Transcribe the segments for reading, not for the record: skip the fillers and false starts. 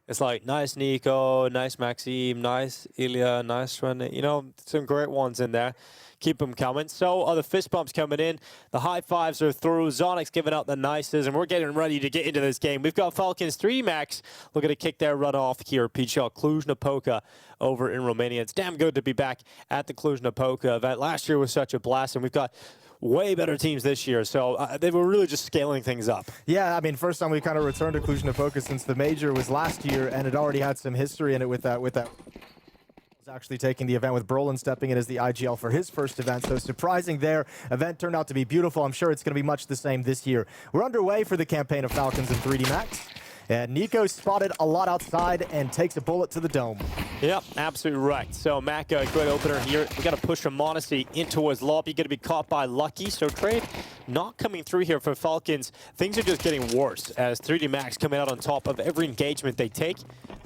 It's like nice Nico, nice Maxime, nice Ilya, nice Rene. You know, some great ones in there. Keep them coming. So are the fist bumps coming in. The high fives are through. Zonix giving out the nices, and we're getting ready to get into this game. We've got Falcons 3 Max looking to kick their run off here. PGL Cluj-Napoca over in Romania. It's damn good to be back at the Cluj-Napoca event. Last year was such a blast, and we've got way better teams this year, so they were really just scaling things up. Yeah, I mean, first time we kind of returned to Cluj-Napoca since the major was last year, and it already had some history in it with that. Was actually taking the event with Brolin stepping in as the IGL for his first event, so surprising there. Event turned out to be beautiful. I'm sure it's going to be much the same this year. We're underway for the campaign of Falcons in 3D Max. And Nico spotted a lot outside and takes a bullet to the dome. Yep, absolutely right. So Mac, a great opener here. We got to push from Monacy into his lobby. Going to be caught by Lucky. So trade not coming through here for Falcons. Things are just getting worse as 3D Max coming out on top of every engagement they take.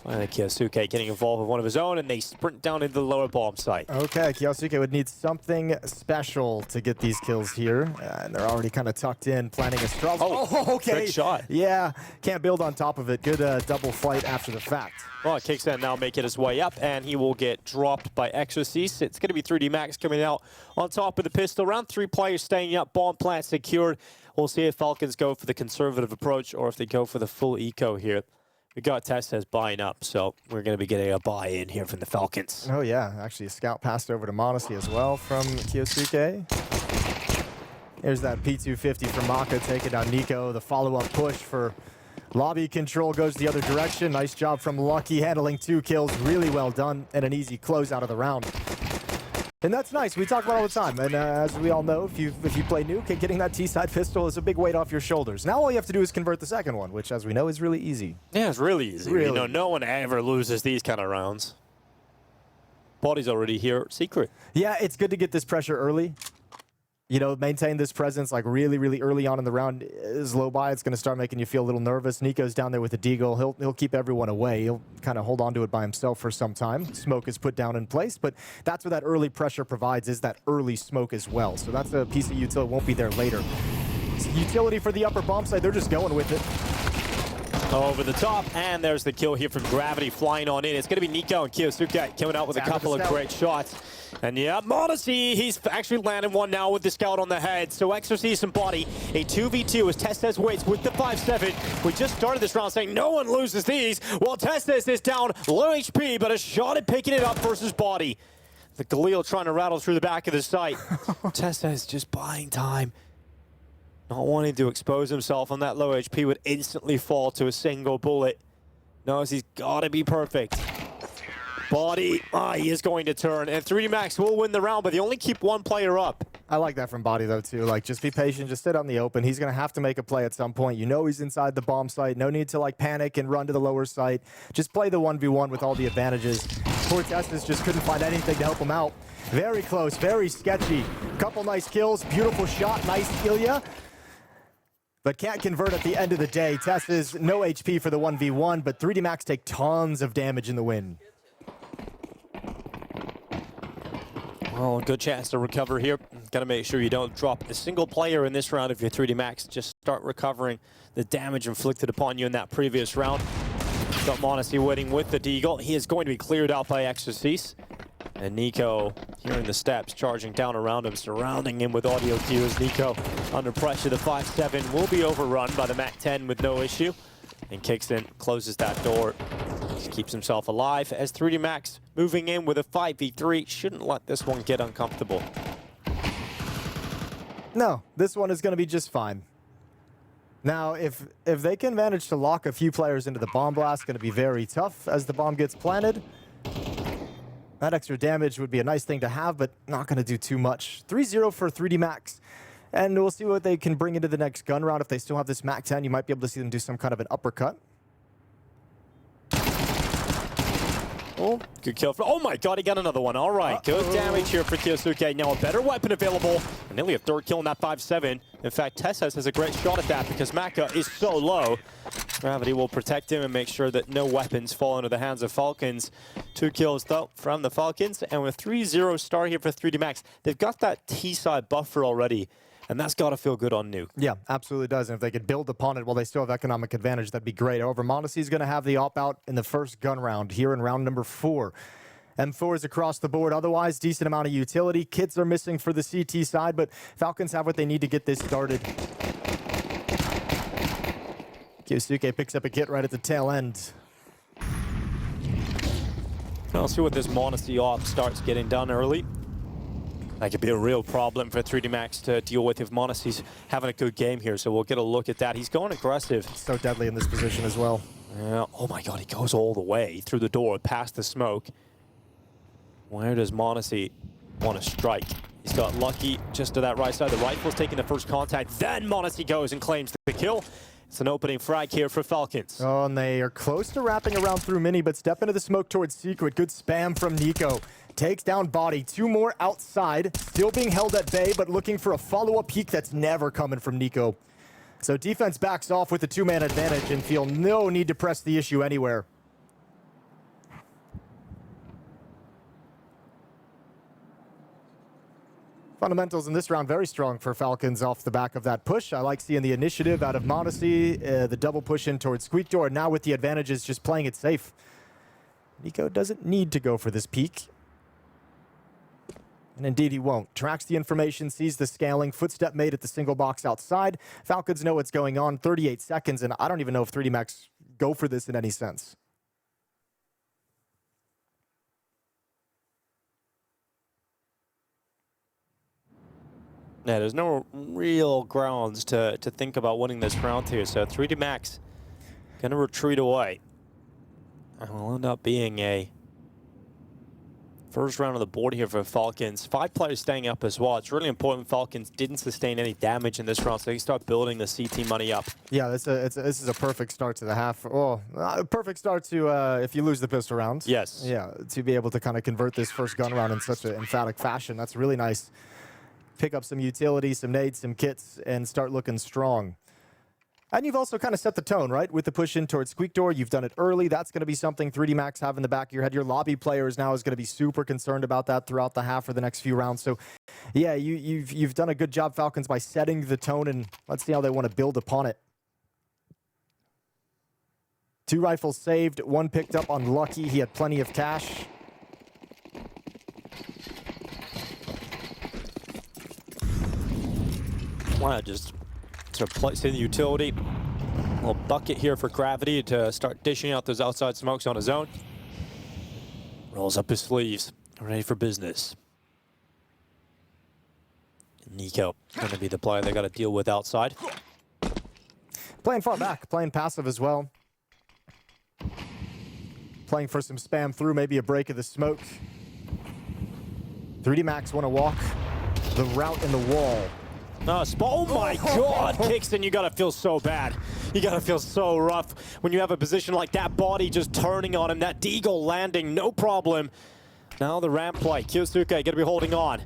Finally, Kyosuke getting involved with one of his own, and they sprint down into the lower bomb site. Okay, Kyosuke would need something special to get these kills here. And they're already kind of tucked in, planning a struggle. Oh, okay. Great shot. Yeah, can't build on top of it. Good double fight after the fact. Well, it kicks in now, making his way up, and he will get dropped by Exorcist. It's going to be 3D Max coming out on top of the pistol. Round 3 players staying up, bomb plant secured. We'll see if Falcons go for the conservative approach or if they go for the full eco here. We got Testes buying up, so we're going to be getting a buy-in here from the Falcons. Oh, yeah. Actually, a scout passed over to Monacy as well from Kyosuke. Here's that P250 from Maka taking down Nico. The follow-up push for lobby control goes the other direction. Nice job from Lucky, handling 2 kills. Really well done, and an easy close out of the round. And that's nice. We talk about it all the time. And as we all know, if you play Nuke, getting that T-side pistol is a big weight off your shoulders. Now all you have to do is convert the second one, which, as we know, is really easy. Yeah, it's really easy. Really. You know, no one ever loses these kind of rounds. Body's already here. Secret. Yeah, it's good to get this pressure early. You know, maintain this presence like really, really early on in the round. Is low by, it's going to start making you feel a little nervous. Nico's down there with the deagle. He'll keep everyone away. He'll kind of hold on to it by himself for some time. Smoke is put down in place, but that's what that early pressure provides, is that early smoke as well. So that's a piece of utility. Won't be there later. Utility for the upper bomb side. They're just going with it. Over the top, and there's the kill here from Gravity flying on in. It's going to be Nico and Kyosuke coming out with a couple of great shots. And yeah, Monacy, he's actually landed one now with the scout on the head. So Exorcist and Body, a 2v2 as Testes waits with the 5-7. We just started this round saying no one loses these. Well, Testes is down low HP, but a shot at picking it up versus Body. The Galil trying to rattle through the back of the site. Testes just buying time. Not wanting to expose himself on that low HP would instantly fall to a single bullet. Knows he's got to be perfect. Body, he is going to turn. And 3D Max will win the round, but they only keep one player up. I like that from Body, though, too. Like, just be patient. Just sit on the open. He's going to have to make a play at some point. You know he's inside the bomb site. No need to, like, panic and run to the lower site. Just play the 1v1 with all the advantages. Poor Testes just couldn't find anything to help him out. Very close, very sketchy. Couple nice kills. Beautiful shot. Nice Ilya. But can't convert at the end of the day. Testes, no HP for the 1v1, but 3D Max take tons of damage in the win. Well, good chance to recover here. Got to make sure you don't drop a single player in this round if you're 3D Max. Just start recovering the damage inflicted upon you in that previous round. Got Monacy waiting with the deagle. He is going to be cleared out by Exorcist. And Nico here in the steps, charging down around him, surrounding him with audio cues. Nico under pressure. The 5-7 will be overrun by the MAC-10 with no issue. And kicks in, closes that door. Just keeps himself alive as 3D Max moving in with a 5v3. Shouldn't let this one get uncomfortable. No, this one is going to be just fine. Now, if they can manage to lock a few players into the bomb blast, going to be very tough as the bomb gets planted. That extra damage would be a nice thing to have, but not going to do too much. 3-0 for 3D Max. And we'll see what they can bring into the next gun round. If they still have this MAC-10, you might be able to see them do some kind of an uppercut. Oh, good kill. Oh my god, he got another one. All right, good damage here for Kyosuke. Now a better weapon available. And nearly a third kill in that 5-7. In fact, Testes has a great shot at that because Maka is so low. Gravity will protect him and make sure that no weapons fall into the hands of Falcons. 2 kills, though, from the Falcons. And with 3-0 start here for 3D Max, they've got that T-side buffer already. And that's got to feel good on Nuke. Yeah, absolutely does. And if they could build upon it while they still have economic advantage, that'd be great. However, MongolZ is going to have the op-out in the first gun round here in round number 4. M4s across the board. Otherwise, decent amount of utility. Kits are missing for the CT side, but Falcons have what they need to get this started. Kyosuke picks up a kit right at the tail end. I'll see what this MongolZ op starts getting done early. That could be a real problem for 3D Max to deal with if MongolZ's having a good game here, so we'll get a look at that. He's going aggressive. So deadly in this position as well. Yeah. Oh my god, he goes all the way through the door, past the smoke. Where does MongolZ want to strike? He's got lucky just to that right side. The rifle's taking the first contact. Then MongolZ goes and claims the kill. It's an opening frag here for Falcons. Oh, and they are close to wrapping around through Mini, but step into the smoke towards Secret. Good spam from Nico. Takes down Body. 2 more outside. Still being held at bay, but looking for a follow-up peek that's never coming from Nico. So defense backs off with the 2-man advantage and feel no need to press the issue anywhere. Fundamentals in this round very strong for Falcons off the back of that push. I like seeing the initiative out of MongolZ, the double push in towards Squeak Door. Now with the advantages, just playing it safe. Nico doesn't need to go for this peak. And indeed he won't. Tracks the information, sees the scaling, footstep made at the single box outside. Falcons know what's going on, 38 seconds, and I don't even know if 3D Max go for this in any sense. Yeah, there's no real grounds to think about winning this round here, so 3D Max gonna retreat away. And will end up being a first round of the board here for Falcons. 5 players staying up as well. It's really important Falcons didn't sustain any damage in this round, so they start building the CT money up. Yeah, this is a perfect start to the half. Oh, a perfect start to if you lose the pistol round. Yes. Yeah, to be able to kind of convert this first gun round in such an emphatic fashion. That's really nice. Pick up some utility, some nades, some kits, and start looking strong. And you've also kind of set the tone, right? With the push in towards Squeak Door, you've done it early. That's going to be something 3D Max have in the back of your head. Your lobby players now is going to be super concerned about that throughout the half or the next few rounds. So, yeah, you've done a good job, Falcons, by setting the tone, and let's see how they want to build upon it. 2 rifles saved, 1 picked up on Lucky. He had plenty of cash. Wow, just sort of placing the utility. A little bucket here for Gravity to start dishing out those outside smokes on his own. Rolls up his sleeves, ready for business. Nico going to be the player they got to deal with outside. Playing far back, playing passive as well. Playing for some spam through, maybe a break of the smoke. 3D Max want to walk the route in the wall. Oh my god, Kingston, you gotta feel so bad. You gotta feel so rough when you have a position like that, Body just turning on him, that deagle landing, no problem. Now the ramp play, Kyosuke gonna be holding on.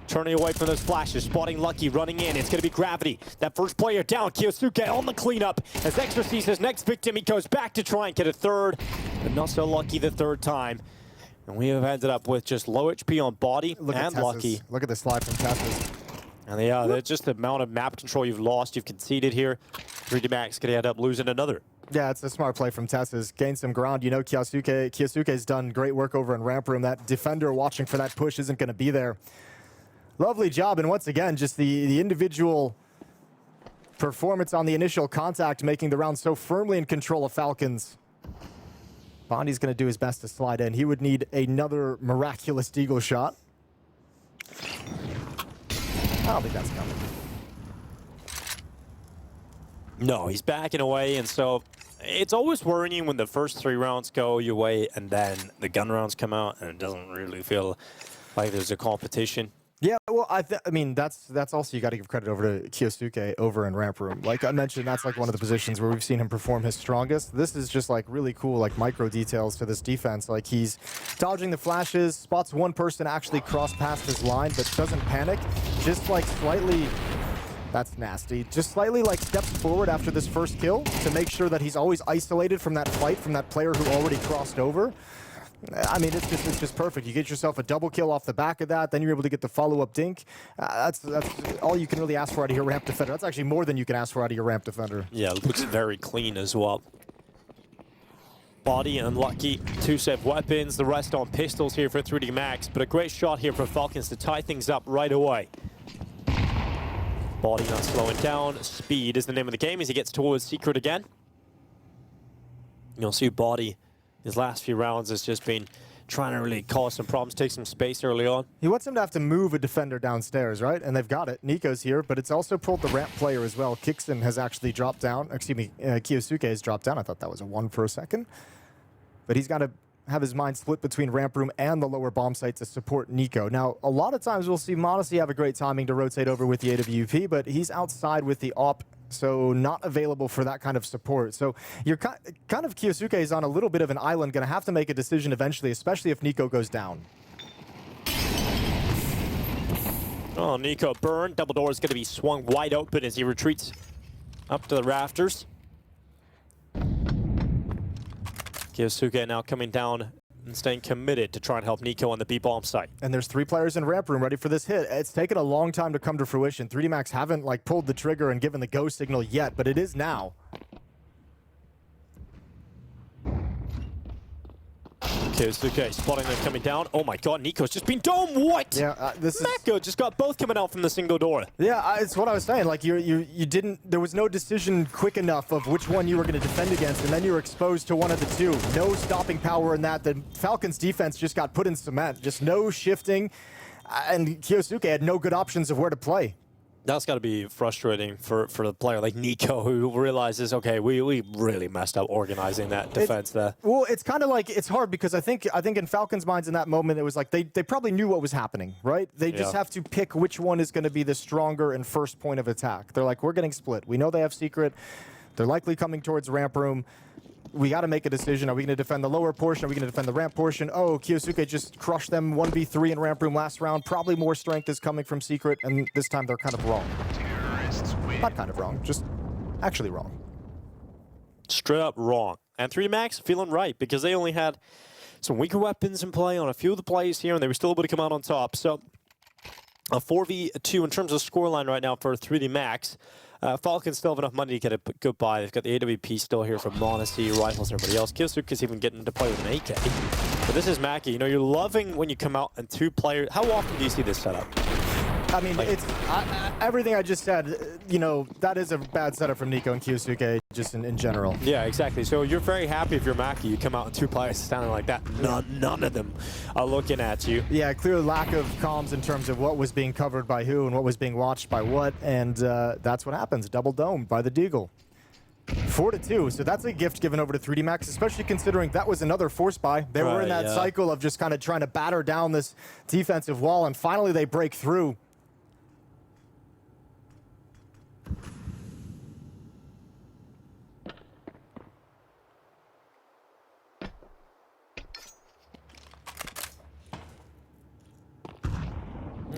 Turning away from those flashes, spotting Lucky, running in, it's gonna be Gravity. That first player down, Kyosuke on the cleanup. As Extra sees his next victim, he goes back to try and get a third, but not so lucky the third time. And we have ended up with just low HP on Body and Lucky. Look at the slide from Tessus. And yeah, that's just the amount of map control you've lost, you've conceded here. 3D Max could end up losing another. Yeah, it's a smart play from Tessus. Gain some ground. You know, Kyosuke's done great work over in ramp room. That defender watching for that push isn't going to be there. Lovely job, and once again, just the individual performance on the initial contact, making the round so firmly in control of Falcons. Bondi's going to do his best to slide in. He would need another miraculous deagle shot. I don't think that's coming. No, he's backing away, and so it's always worrying when the first 3 rounds go your way and then the gun rounds come out and it doesn't really feel like there's a competition. Yeah, well, I mean, that's also, you got to give credit over to Kyosuke over in ramp room. Like I mentioned, that's like one of the positions where we've seen him perform his strongest. This is just like really cool, like micro details to this defense. Like he's dodging the flashes, spots one person actually cross past his line, but doesn't panic. Just like slightly, that's nasty. Just slightly like steps forward after this first kill to make sure that he's always isolated from that fight from that player who already crossed over. I mean, it's just perfect. You get yourself a double kill off the back of that, then you're able to get the follow-up dink. That's all you can really ask for out of your ramp defender. That's actually more than you can ask for out of your ramp defender. Yeah, it looks very clean as well. Body unlucky, 2 safe weapons, the rest on pistols here for 3D Max, but a great shot here for Falcons to tie things up right away. Body not slowing down, speed is the name of the game as he gets towards Secret again. You'll see Body, his last few rounds has just been trying to really cause some problems, take some space early on. He wants him to have to move a defender downstairs, right? And they've got it. Nico's here, but it's also pulled the ramp player as well. Kixon has actually dropped down. Excuse me, Kiyosuke has dropped down. I thought that was a 1 for a second. But he's got to have his mind split between ramp room and the lower bomb site to support Nico. Now, a lot of times we'll see MongolZ have a great timing to rotate over with the AWP, but he's outside with the AWP, so not available for that kind of support. So you're kind of Kiyosuke is on a little bit of an island, going to have to make a decision eventually, especially if Nico goes down. Oh, Nico burned. Double door is going to be swung wide open as he retreats up to the rafters. Kiyosuke now coming down and staying committed to try and help Nico on the B-bomb site. And there's 3 players in ramp room ready for this hit. It's taken a long time to come to fruition. 3D Max haven't like pulled the trigger and given the go signal yet, but it is now. Kiyosuke spotting them coming down. Oh my god, Nico's just been domed. What? Yeah, this Mako just got both coming out from the single door. Yeah, it's what I was saying. Like you didn't. There was no decision quick enough of which one you were going to defend against, and then you were exposed to one of the 2. No stopping power in that. The Falcons' defense just got put in cement. Just no shifting, and Kiyosuke had no good options of where to play. That's got to be frustrating for the player like Nico, who realizes, okay, we really messed up organizing that defense there. Well, it's kind of like, it's hard because I think in Falcons' minds in that moment, it was like they probably knew what was happening, right? They just have to pick which one is going to be the stronger and first point of attack. They're like, we're getting split. We know they have Secret. They're likely coming towards ramp room. We got to make a decision. Are we going to defend the lower portion? Are we going to defend the ramp portion? Oh, Kiyosuke just crushed them 1v3 in ramp room last round. Probably more strength is coming from Secret, and this time they're kind of wrong. Not kind of wrong, just actually wrong. Straight up wrong. And 3D Max feeling right because they only had some weaker weapons in play on a few of the plays here, and they were still able to come out on top. So a 4v2 in terms of scoreline right now for 3D Max. Falcons still have enough money to get a good buy. They've got the AWP still here from MongolZ, Rifles, and everybody else. Kiyosuke's even getting to play with an AK. But this is Mackie. You know, you're loving when you come out and 2 players. How often do you see this setup? I mean, like, it's everything I just said, you know, that is a bad setup from Nico and Kiyosuke just in general. Yeah, exactly. So you're very happy if you're Mackie. You come out and 2 players standing like that. None of them are looking at you. Yeah, clear lack of comms in terms of what was being covered by who and what was being watched by what. And that's what happens. Double domed by the Deagle. 4-2, so that's a gift given over to 3D Max, especially considering that was another force buy. They were in that cycle of just kind of trying to batter down this defensive wall, and finally they break through.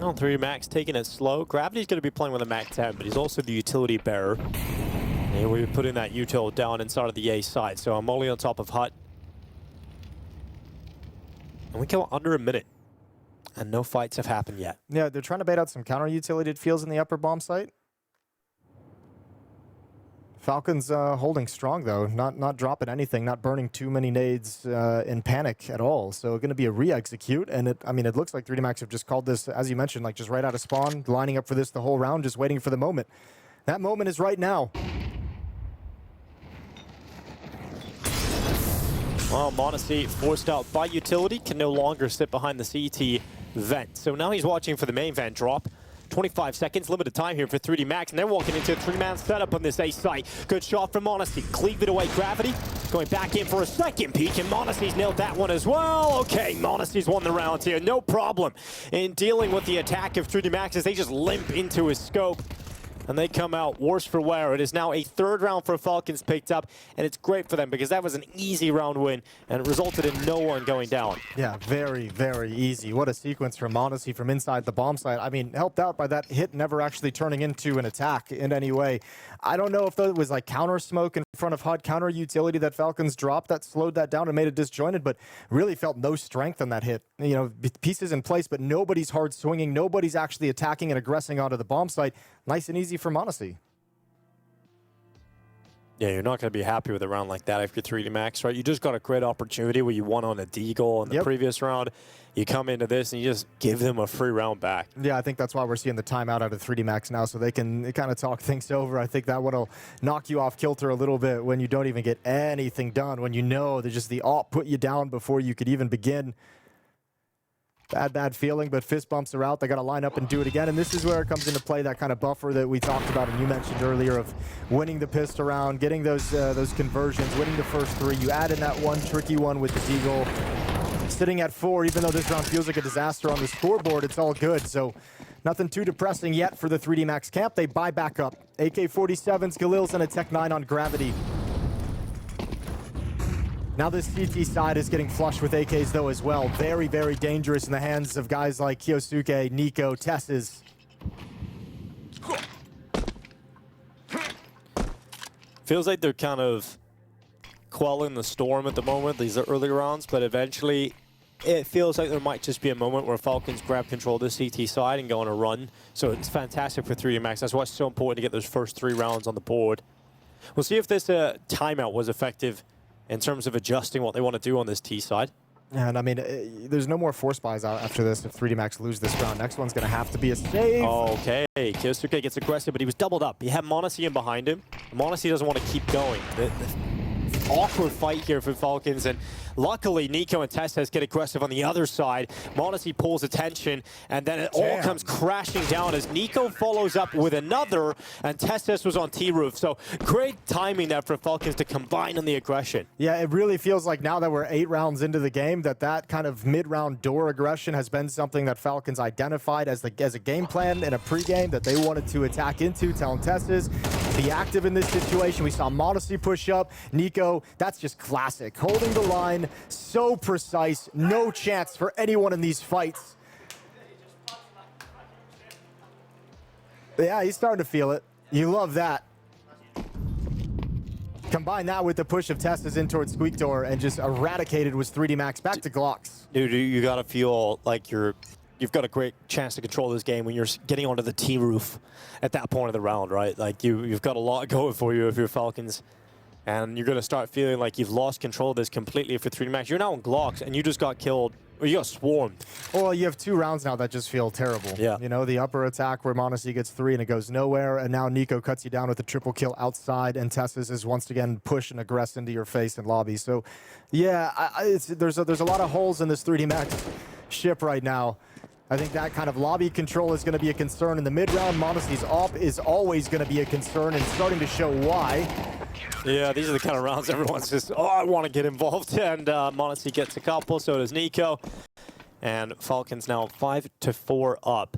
Oh, 3D Max taking it slow. Gravity's going to be playing with a Mac 10, but he's also the utility bearer. And we're putting that util down inside of the A side. So I'm only on top of Hut. And we go under a minute. And no fights have happened yet. Yeah, they're trying to bait out some counter-utility, it feels, in the upper bomb site. Falcons holding strong, though. Not dropping anything, not burning too many nades in panic at all. So going to be a re-execute. And it looks like 3D Max have just called this, as you mentioned, like just right out of spawn, lining up for this the whole round, just waiting for the moment. That moment is right now. Well, MongolZ, forced out by utility, can no longer sit behind the CT vent. So now he's watching for the main vent drop. 25 seconds, limited time here for 3D Max, and they're walking into a 3-man setup on this A site. Good shot from MongolZ, cleave it away, Gravity. Going back in for a second peek, and MongolZ's nailed that one as well. Okay, MongolZ's won the round here, no problem in dealing with the attack of 3D Max as they just limp into his scope. and they come out worse for wear. It is now a third round for Falcons picked up, and it's great for them because that was an easy round win, and it resulted in no one going down. Yeah, very, very easy. What a sequence from MongolZ from inside the bomb site. I mean, helped out by that hit never actually turning into an attack in any way. I don't know if that was like counter smoke in front of HUD, counter utility that Falcons dropped that slowed that down and made it disjointed, but really felt no strength in that hit. You know, pieces in place, but nobody's hard swinging, nobody's actually attacking and aggressing onto the bomb site. Nice and easy for MongolZ. Yeah, you're not going to be happy with a round like that after 3D Max, right? You just got a great opportunity where you won on a deagle in the previous round. You come into this and you just give them a free round back. Yeah, I think that's why we're seeing the timeout out of 3D Max now, so they can kind of talk things over. I think that will knock you off kilter a little bit when you don't even get anything done, when you know that just the AWP put you down before you could even begin. Bad feeling, but fist bumps are out. They got to line up and do it again, and this is where it comes into play, that kind of buffer that we talked about and you mentioned earlier of winning the pist around, getting those conversions, winning the first three. You add in that one tricky one with the deagle. Sitting at 4, even though this round feels like a disaster on the scoreboard, it's all good. So nothing too depressing yet for the 3D Max camp. They buy back up. AK-47s, Galils, and a Tech 9 on Gravity. Now this CT side is getting flushed with AKs though as well. Very, very dangerous in the hands of guys like Kyosuke, Nico, Tesses. Feels like they're kind of quelling the storm at the moment, these are early rounds, but eventually it feels like there might just be a moment where Falcons grab control of the CT side and go on a run. So it's fantastic for 3D Max. That's why it's so important to get those first 3 rounds on the board. We'll see if this timeout was effective in terms of adjusting what they want to do on this T side. And I mean, there's no more force buys out after this if 3D Max lose this round. Next one's going to have to be a save. Okay, Kyosuke gets aggressive, but he was doubled up. He had MongolZ in behind him. MongolZ doesn't want to keep going. The awkward fight here for Falcons, and luckily Nico and Testes get aggressive on the other side. MongolZ pulls attention, and then it all comes crashing down as Nico follows up with another, and Testes was on T-roof. So great timing there for Falcons to combine on the aggression. Yeah, it really feels like now that we're 8 rounds into the game, that kind of mid-round door aggression has been something that Falcons identified as a game plan in a pregame that they wanted to attack into, telling Testes be active in this situation. We saw MongolZ push up. Nico, that's just classic. Holding the line, so precise, no chance for anyone in these fights. Yeah, he's starting to feel it. You love that. Combine that with the push of Testes in towards Squeak Door and just eradicated was 3D Max back to Glocks. Dude, you gotta feel like you've got a great chance to control this game when you're getting onto the T-roof at that point of the round, right? Like you've got a lot going for you if you're Falcons. And you're going to start feeling like you've lost control of this completely for 3D Max. You're now on Glocks, and you just got killed, or you got swarmed. Well, you have 2 rounds now that just feel terrible. Yeah. You know, the upper attack where MongolZ gets 3 and it goes nowhere, and now Nico cuts you down with a triple kill outside, and Tesses is once again push and aggress into your face in lobby. So, yeah, there's a lot of holes in this 3D Max ship right now. I think that kind of lobby control is going to be a concern in the mid-round. MongolZ's AWP is always going to be a concern and starting to show why. Yeah, these are the kind of rounds everyone's just, oh, I want to get involved. And MongolZ gets a couple, so does Nico. And Falcons now 5-4 up.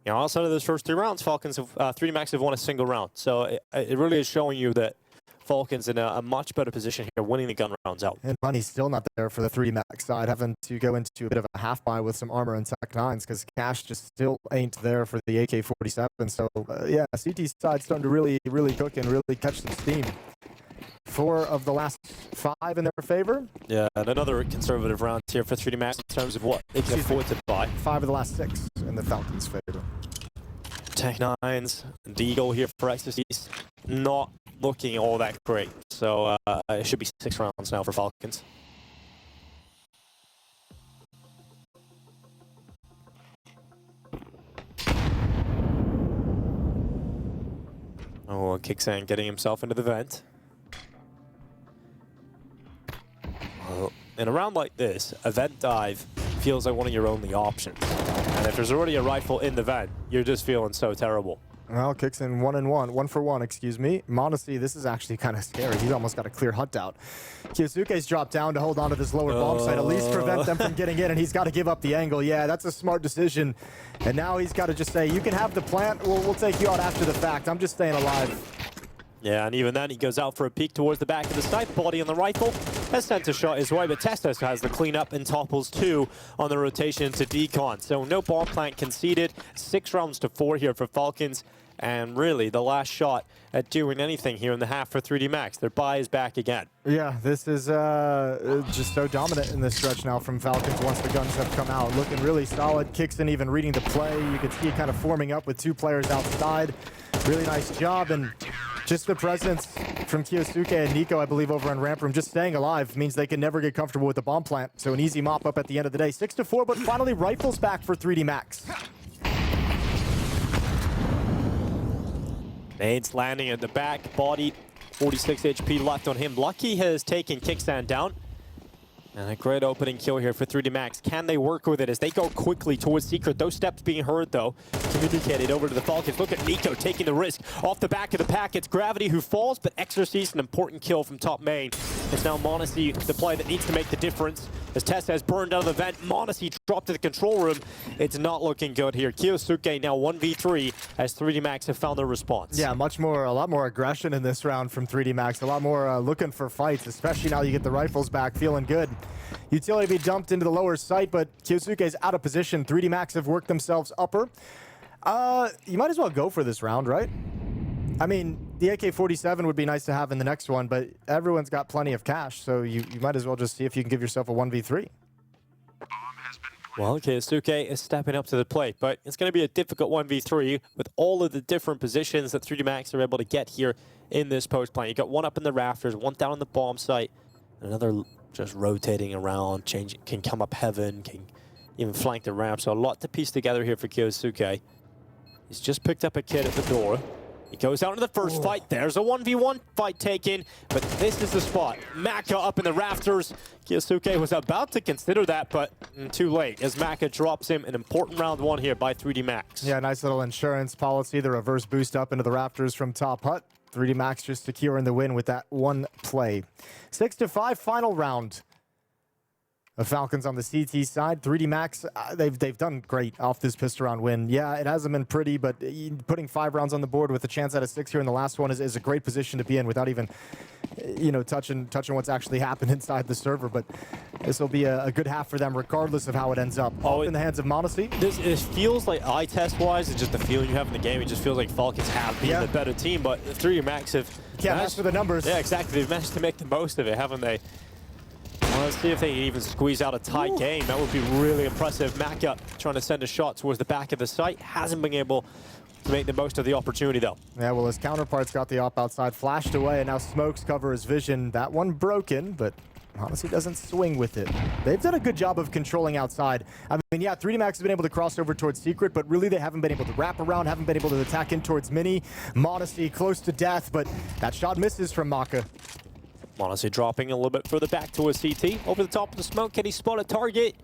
You know, outside of those first 3 rounds, Falcons have 3D Max have won a single round. So it really is showing you that Falcons in a much better position here, winning the gun rounds out. And money's still not there for the 3D Max side, having to go into a bit of a half buy with some armor and Tech 9s because cash just still ain't there for the AK-47. So, yeah, CT side starting to really cook and really catch some steam. 4 of the last 5 in their favor. Yeah, and another conservative round here for 3D Max in terms of what they can afford to buy. 5 of the last 6 in the Falcons' favor. Tech 9s, Deagle here for Ecstasy's not looking all that great. So it should be 6 rounds now for Falcons. Oh, Kicksan getting himself into the vent. Well, in a round like this, a vent dive feels like one of your only options. And if there's already a rifle in the vent, you're just feeling so terrible. Well, kicks in 1 for 1, excuse me. MongolZ, this is actually kind of scary. He's almost got a clear hunt out. Kyosuke's dropped down to hold on to this lower bomb site, at least prevent them from getting in, and he's got to give up the angle. Yeah, that's a smart decision. And now he's got to just say, you can have the plant, we'll take you out after the fact. I'm just staying alive. Yeah, and even then, he goes out for a peek towards the back of the sniper body on the rifle. Has sent a shot his way, but Testos has the cleanup and topples 2 on the rotation into Decon. So no bomb plant conceded. 6 rounds to 4 here for Falcons. And really, the last shot at doing anything here in the half for 3D Max. Their buy is back again. Yeah, this is just so dominant in this stretch now from Falcons once the guns have come out. Looking really solid. Kixon even reading the play. You can see it kind of forming up with 2 players outside. Really nice job. And just the presence from Kyosuke and Nico, I believe, over in Ramp Room, just staying alive means they can never get comfortable with the bomb plant. So an easy mop up at the end of the day. 6-4, but finally rifles back for 3D Max. Nades landing at the back, body, 46 HP left on him. Lucky has taken Kickstand down. And a great opening kill here for 3D Max. Can they work with it as they go quickly towards Secret? Those steps being heard, though, communicated over to the Falcons. Look at Nico taking the risk off the back of the pack. It's Gravity who falls, but Exorcist, an important kill from top main. It's now MongolZ, the play that needs to make the difference. As Tess has burned out of the vent, MongolZ dropped to the control room. It's not looking good here. Kyosuke now 1v3 as 3D Max have found their response. Yeah, a lot more aggression in this round from 3D Max. A lot more looking for fights, especially now you get the rifles back, feeling good. Utility be dumped into the lower site, but Kyosuke's out of position. 3D Max have worked themselves upper. You might as well go for this round, right? I mean, the AK-47 would be nice to have in the next one, but everyone's got plenty of cash, so you might as well just see if you can give yourself a 1v3. Well, Kyosuke is stepping up to the plate, but it's going to be a difficult 1v3 with all of the different positions that 3D Max are able to get here in this post plant. You got one up in the rafters, one down on the bomb site, another just rotating around, can come up heaven, can even flank the ramp. So a lot to piece together here for Kyosuke. He's just picked up a kid at the door. He goes out into the first fight. There's a 1v1 fight taken, but this is the spot. Maka up in the rafters. Kyosuke was about to consider that, but too late as Maka drops him an important round 1 here by 3D Max. Yeah, nice little insurance policy. The reverse boost up into the rafters from top hut. 3D Max just securing the win with that one play. 6-5 final round. The Falcons on the CT side. 3D Max, they've done great off this pistol round win. Yeah, it hasn't been pretty, but putting 5 rounds on the board with a chance at a 6 here in the last one is a great position to be in without even, touching what's actually happened inside the server. But this will be a good half for them regardless of how it ends up. All in the hands of MongolZ. It feels like eye test wise, it's just the feeling you have in the game. It just feels like Falcons have been the better team, but 3D Max have can't ask for the numbers. Yeah, exactly. They've managed to make the most of it, haven't they? Well, let's see if they can even squeeze out a tight game. That would be really impressive. Maka trying to send a shot towards the back of the site. Hasn't been able to make the most of the opportunity, though. Yeah, well, his counterpart's got the op outside, flashed away, and now smokes cover his vision. That one broken, but honestly doesn't swing with it. They've done a good job of controlling outside. I mean, yeah, 3D Max has been able to cross over towards Secret, but really they haven't been able to wrap around, haven't been able to attack in towards Mini. MongolZ close to death, but that shot misses from Maka. MongolZ dropping a little bit further back towards CT. Over the top of the smoke, can he spot a target?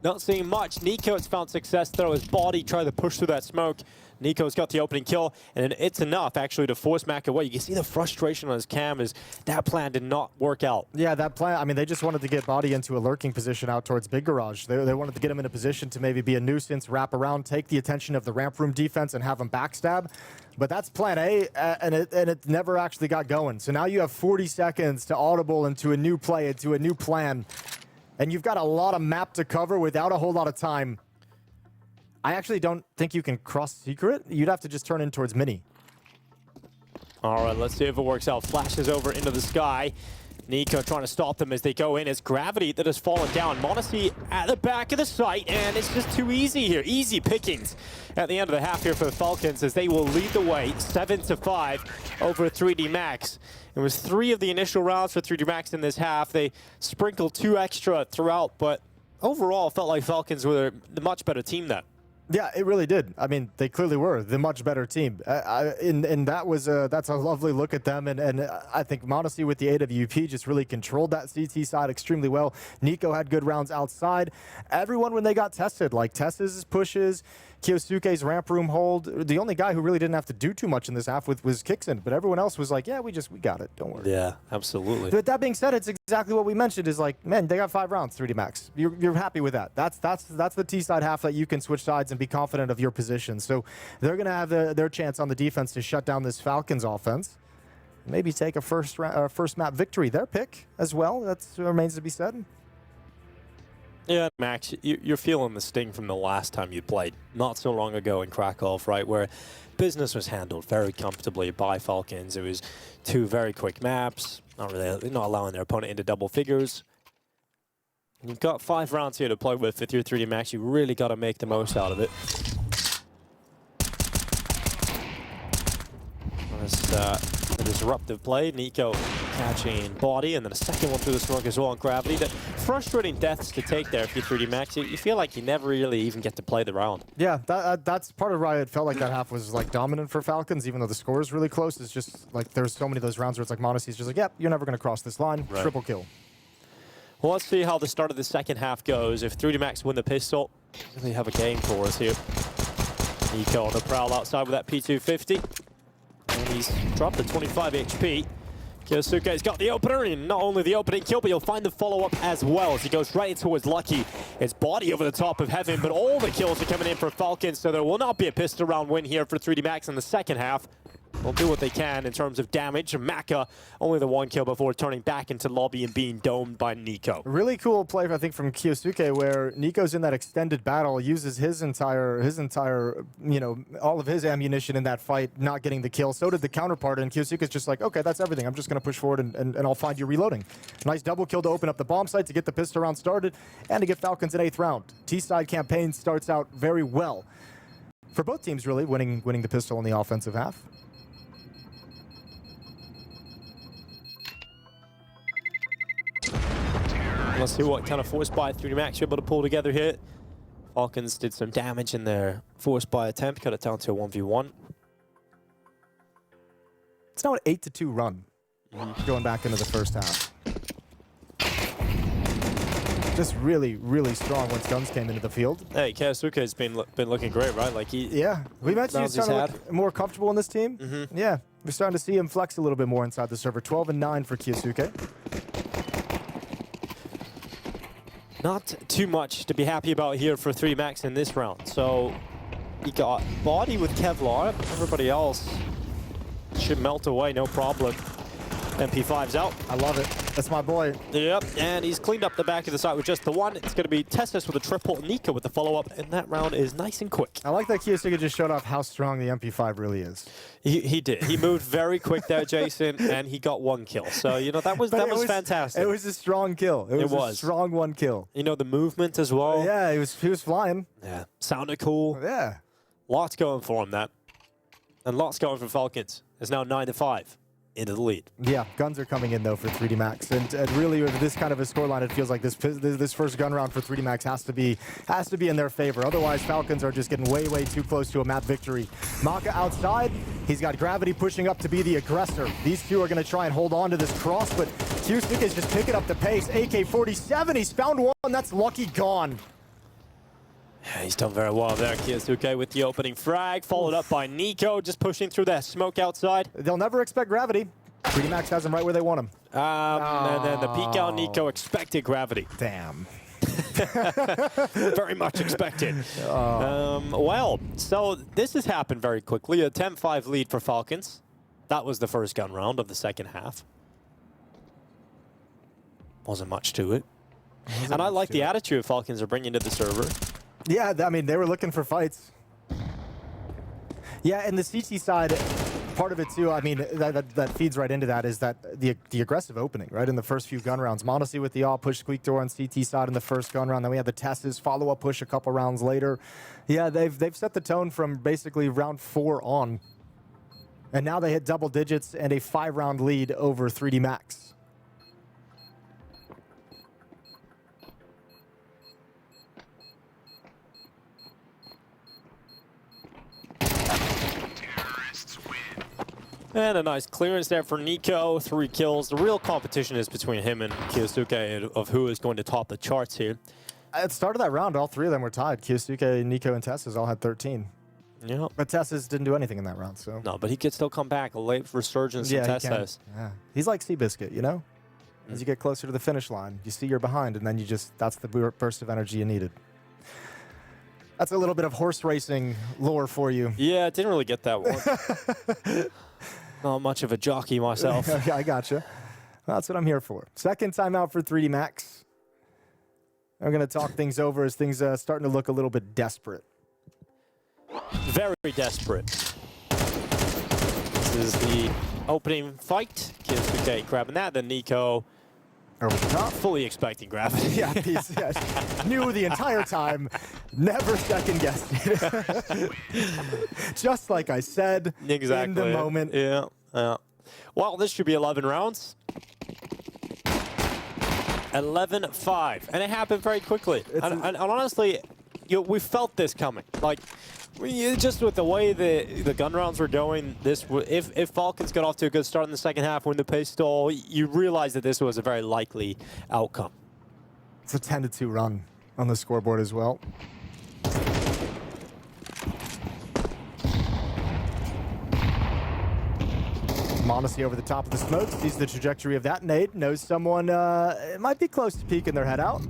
Not seeing much. Nico has found success, throw his body, try to push through that smoke. Nico's got the opening kill, and it's enough actually to force Mac away. You can see the frustration on his cam as that plan did not work out. Yeah, that plan, I mean, they just wanted to get body into a lurking position out towards Big Garage. They wanted to get him in a position to maybe be a nuisance, wrap around, take the attention of the ramp room defense and have him backstab. But that's plan A, and it never actually got going. So now you have 40 seconds to audible into a new play, into a new plan. And you've got a lot of map to cover without a whole lot of time. I actually don't think you can cross Secret. You'd have to just turn in towards Mini. All right, let's see if it works out. Flashes over into the sky. Nico trying to stop them as they go in. It's Gravity that has fallen down. MongolZ at the back of the site, and it's just too easy here. Easy pickings at the end of the half here for the Falcons as they will lead the way 7-5 over 3D Max. It was 3 of the initial rounds for 3D Max in this half. They sprinkled 2 extra throughout, but overall felt like Falcons were the much better team then. Yeah, it really did. I mean, they clearly were the much better team. And that was that's a lovely look at them. And I think MongolZ with the AWP just really controlled that CT side extremely well. Nico had good rounds outside. Everyone, when they got tested, like Tess's pushes, Kyosuke's ramp room hold. The only guy who really didn't have to do too much in this half was Kixon, but everyone else was like, yeah, we got it. Don't worry. Yeah, absolutely. But that being said, it's exactly what we mentioned is like, man, they got 5 rounds, 3D Max. You're happy with that. That's the T-side half that you can switch sides and be confident of your position. So they're going to have their chance on the defense to shut down this Falcons offense. Maybe take a first map victory. Their pick as well. That remains to be said. Yeah, Max, you're feeling the sting from the last time you played, not so long ago in Krakow, right, where business was handled very comfortably by Falcons. It was 2 very quick maps, not allowing their opponent into double figures. You've got 5 rounds here to play with your 3D Max. You really got to make the most out of it. A disruptive play. Nico catching body, and then a second one through the smoke as well on Gravity. The frustrating deaths to take there for 3D Max. You feel like you never really even get to play the round. Yeah, that's part of why it felt like that half was like dominant for Falcons, even though the score is really close. It's just like there's so many of those rounds where it's like MongolZ's just like, yep, you're never going to cross this line. Right. Triple kill. Well, let's see how the start of the second half goes. If 3D Max win the pistol, really have a game for us here. Nico on the prowl outside with that P250. And he's dropped the 25 HP. Kyosuke's got the opener, and not only the opening kill, but he'll find the follow-up as well as he goes right into his lucky. It's body over the top of Heaven, but all the kills are coming in for Falcons, so there will not be a pistol round win here for 3D Max in the second half. They'll do what they can in terms of damage. Maka, only the 1 kill before turning back into lobby and being domed by Nico. Really cool play, I think, from Kyosuke, where Nico's in that extended battle, uses his entire, you know, all of his ammunition in that fight, not getting the kill. So did the counterpart, and Kyosuke's just like, okay, that's everything. I'm just going to push forward, and I'll find you reloading. Nice double kill to open up the bomb site, to get the pistol round started, and to get Falcons an 8th round. T-side campaign starts out very well. For both teams, really, winning the pistol in the offensive half. Let's see what kind of force buy 3D Max you're able to pull together here. Falcons did some damage in their force buy attempt, cut it down to a 1v1. It's now an 8-2 run, going back into the first half. Just really, really strong once guns came into the field. Hey, Kyosuke's been looking great, right? Like we mentioned he's starting to look more comfortable in this team. Yeah, we're starting to see him flex a little bit more inside the server. 12-9 for Kyosuke. Not too much to be happy about here for 3D Max in this round. So he got body with Kevlar. Everybody else should melt away, no problem. MP5's out. I love it. That's my boy. Yep, and he's cleaned up the back of the site with just the 1. It's going to be Tessus with a triple, Nico with the follow-up, and that round is nice and quick. I like that Kyosuke just showed off how strong the MP5 really is. He did. He moved very quick there, Jason, and he got 1 kill. So, you know, that was fantastic. It was a strong kill. It was a strong 1 kill. You know, the movement as well. Yeah, he was flying. Yeah, sounded cool. Yeah. Lots going for him, that. And lots going for Falcons. It's now 9-5. Into the lead. Yeah, guns are coming in though for 3D Max, and really with this kind of a scoreline, it feels like this first gun round for 3D Max has to be in their favor. Otherwise, Falcons are just getting way too close to a map victory. Maka outside, he's got Gravity pushing up to be the aggressor. These two are going to try and hold on to this cross, but Kyosuke is just picking up the pace. AK-47, he's found 1. That's lucky gone. Yeah, he's done very well there, Kyosuke, with the opening frag, followed up by Nico, just pushing through that smoke outside. They'll never expect Gravity. 3D Max has him right where they want him. And then the peek out Nico expected Gravity. Damn. Very much expected. Well, so this has happened very quickly. A 10-5 lead for Falcons. That was the first gun round of the second half. Wasn't much to it. And I like the attitude Falcons are bringing to the server. Yeah, I mean, they were looking for fights. Yeah, and the CT side, part of it too, I mean, that feeds right into that, is that the aggressive opening, right, in the first few gun rounds. MongolZ with the all push squeak door on CT side in the first gun round. Then we had the Tessus follow-up push a couple rounds later. Yeah, they've set the tone from basically round 4 on. And now they hit double digits and a 5-round lead over 3D Max. And a nice clearance there for Nico. 3 kills. The real competition is between him and Kyosuke of who is going to top the charts here. At the start of that round, all three of them were tied. Kyosuke, Nico, and Tess's all had 13. Yeah. But Tess's didn't do anything in that round, so. No, but he could still come back. A late resurgence in Tess. Yeah. He's like Seabiscuit, you know? As you get closer to the finish line, you see you're behind, and then you just, that's the burst of energy you needed. That's a little bit of horse racing lore for you. Yeah, I didn't really get that one. Not much of a jockey myself. Yeah, I gotcha. That's what I'm here for. Second timeout for 3D Max. I'm going to talk things over as things starting to look a little bit desperate. Very desperate. This is the opening fight. Kyosuke grabbing that, then Nico over the top. Fully expecting gravity. Yeah, knew the entire time, never second guessed it. Just like I said, exactly. In the moment. Yeah. Well, this should be 11 rounds. 11-5, and it happened very quickly. And honestly, we felt this coming. Like, just with the way the gun rounds were going, if Falcons got off to a good start in the second half, win the pace stall, you realize that this was a very likely outcome. It's a 10-2 run on the scoreboard as well. MongolZ over the top of the smoke, sees the trajectory of that nade, knows someone might be close to peeking their head out.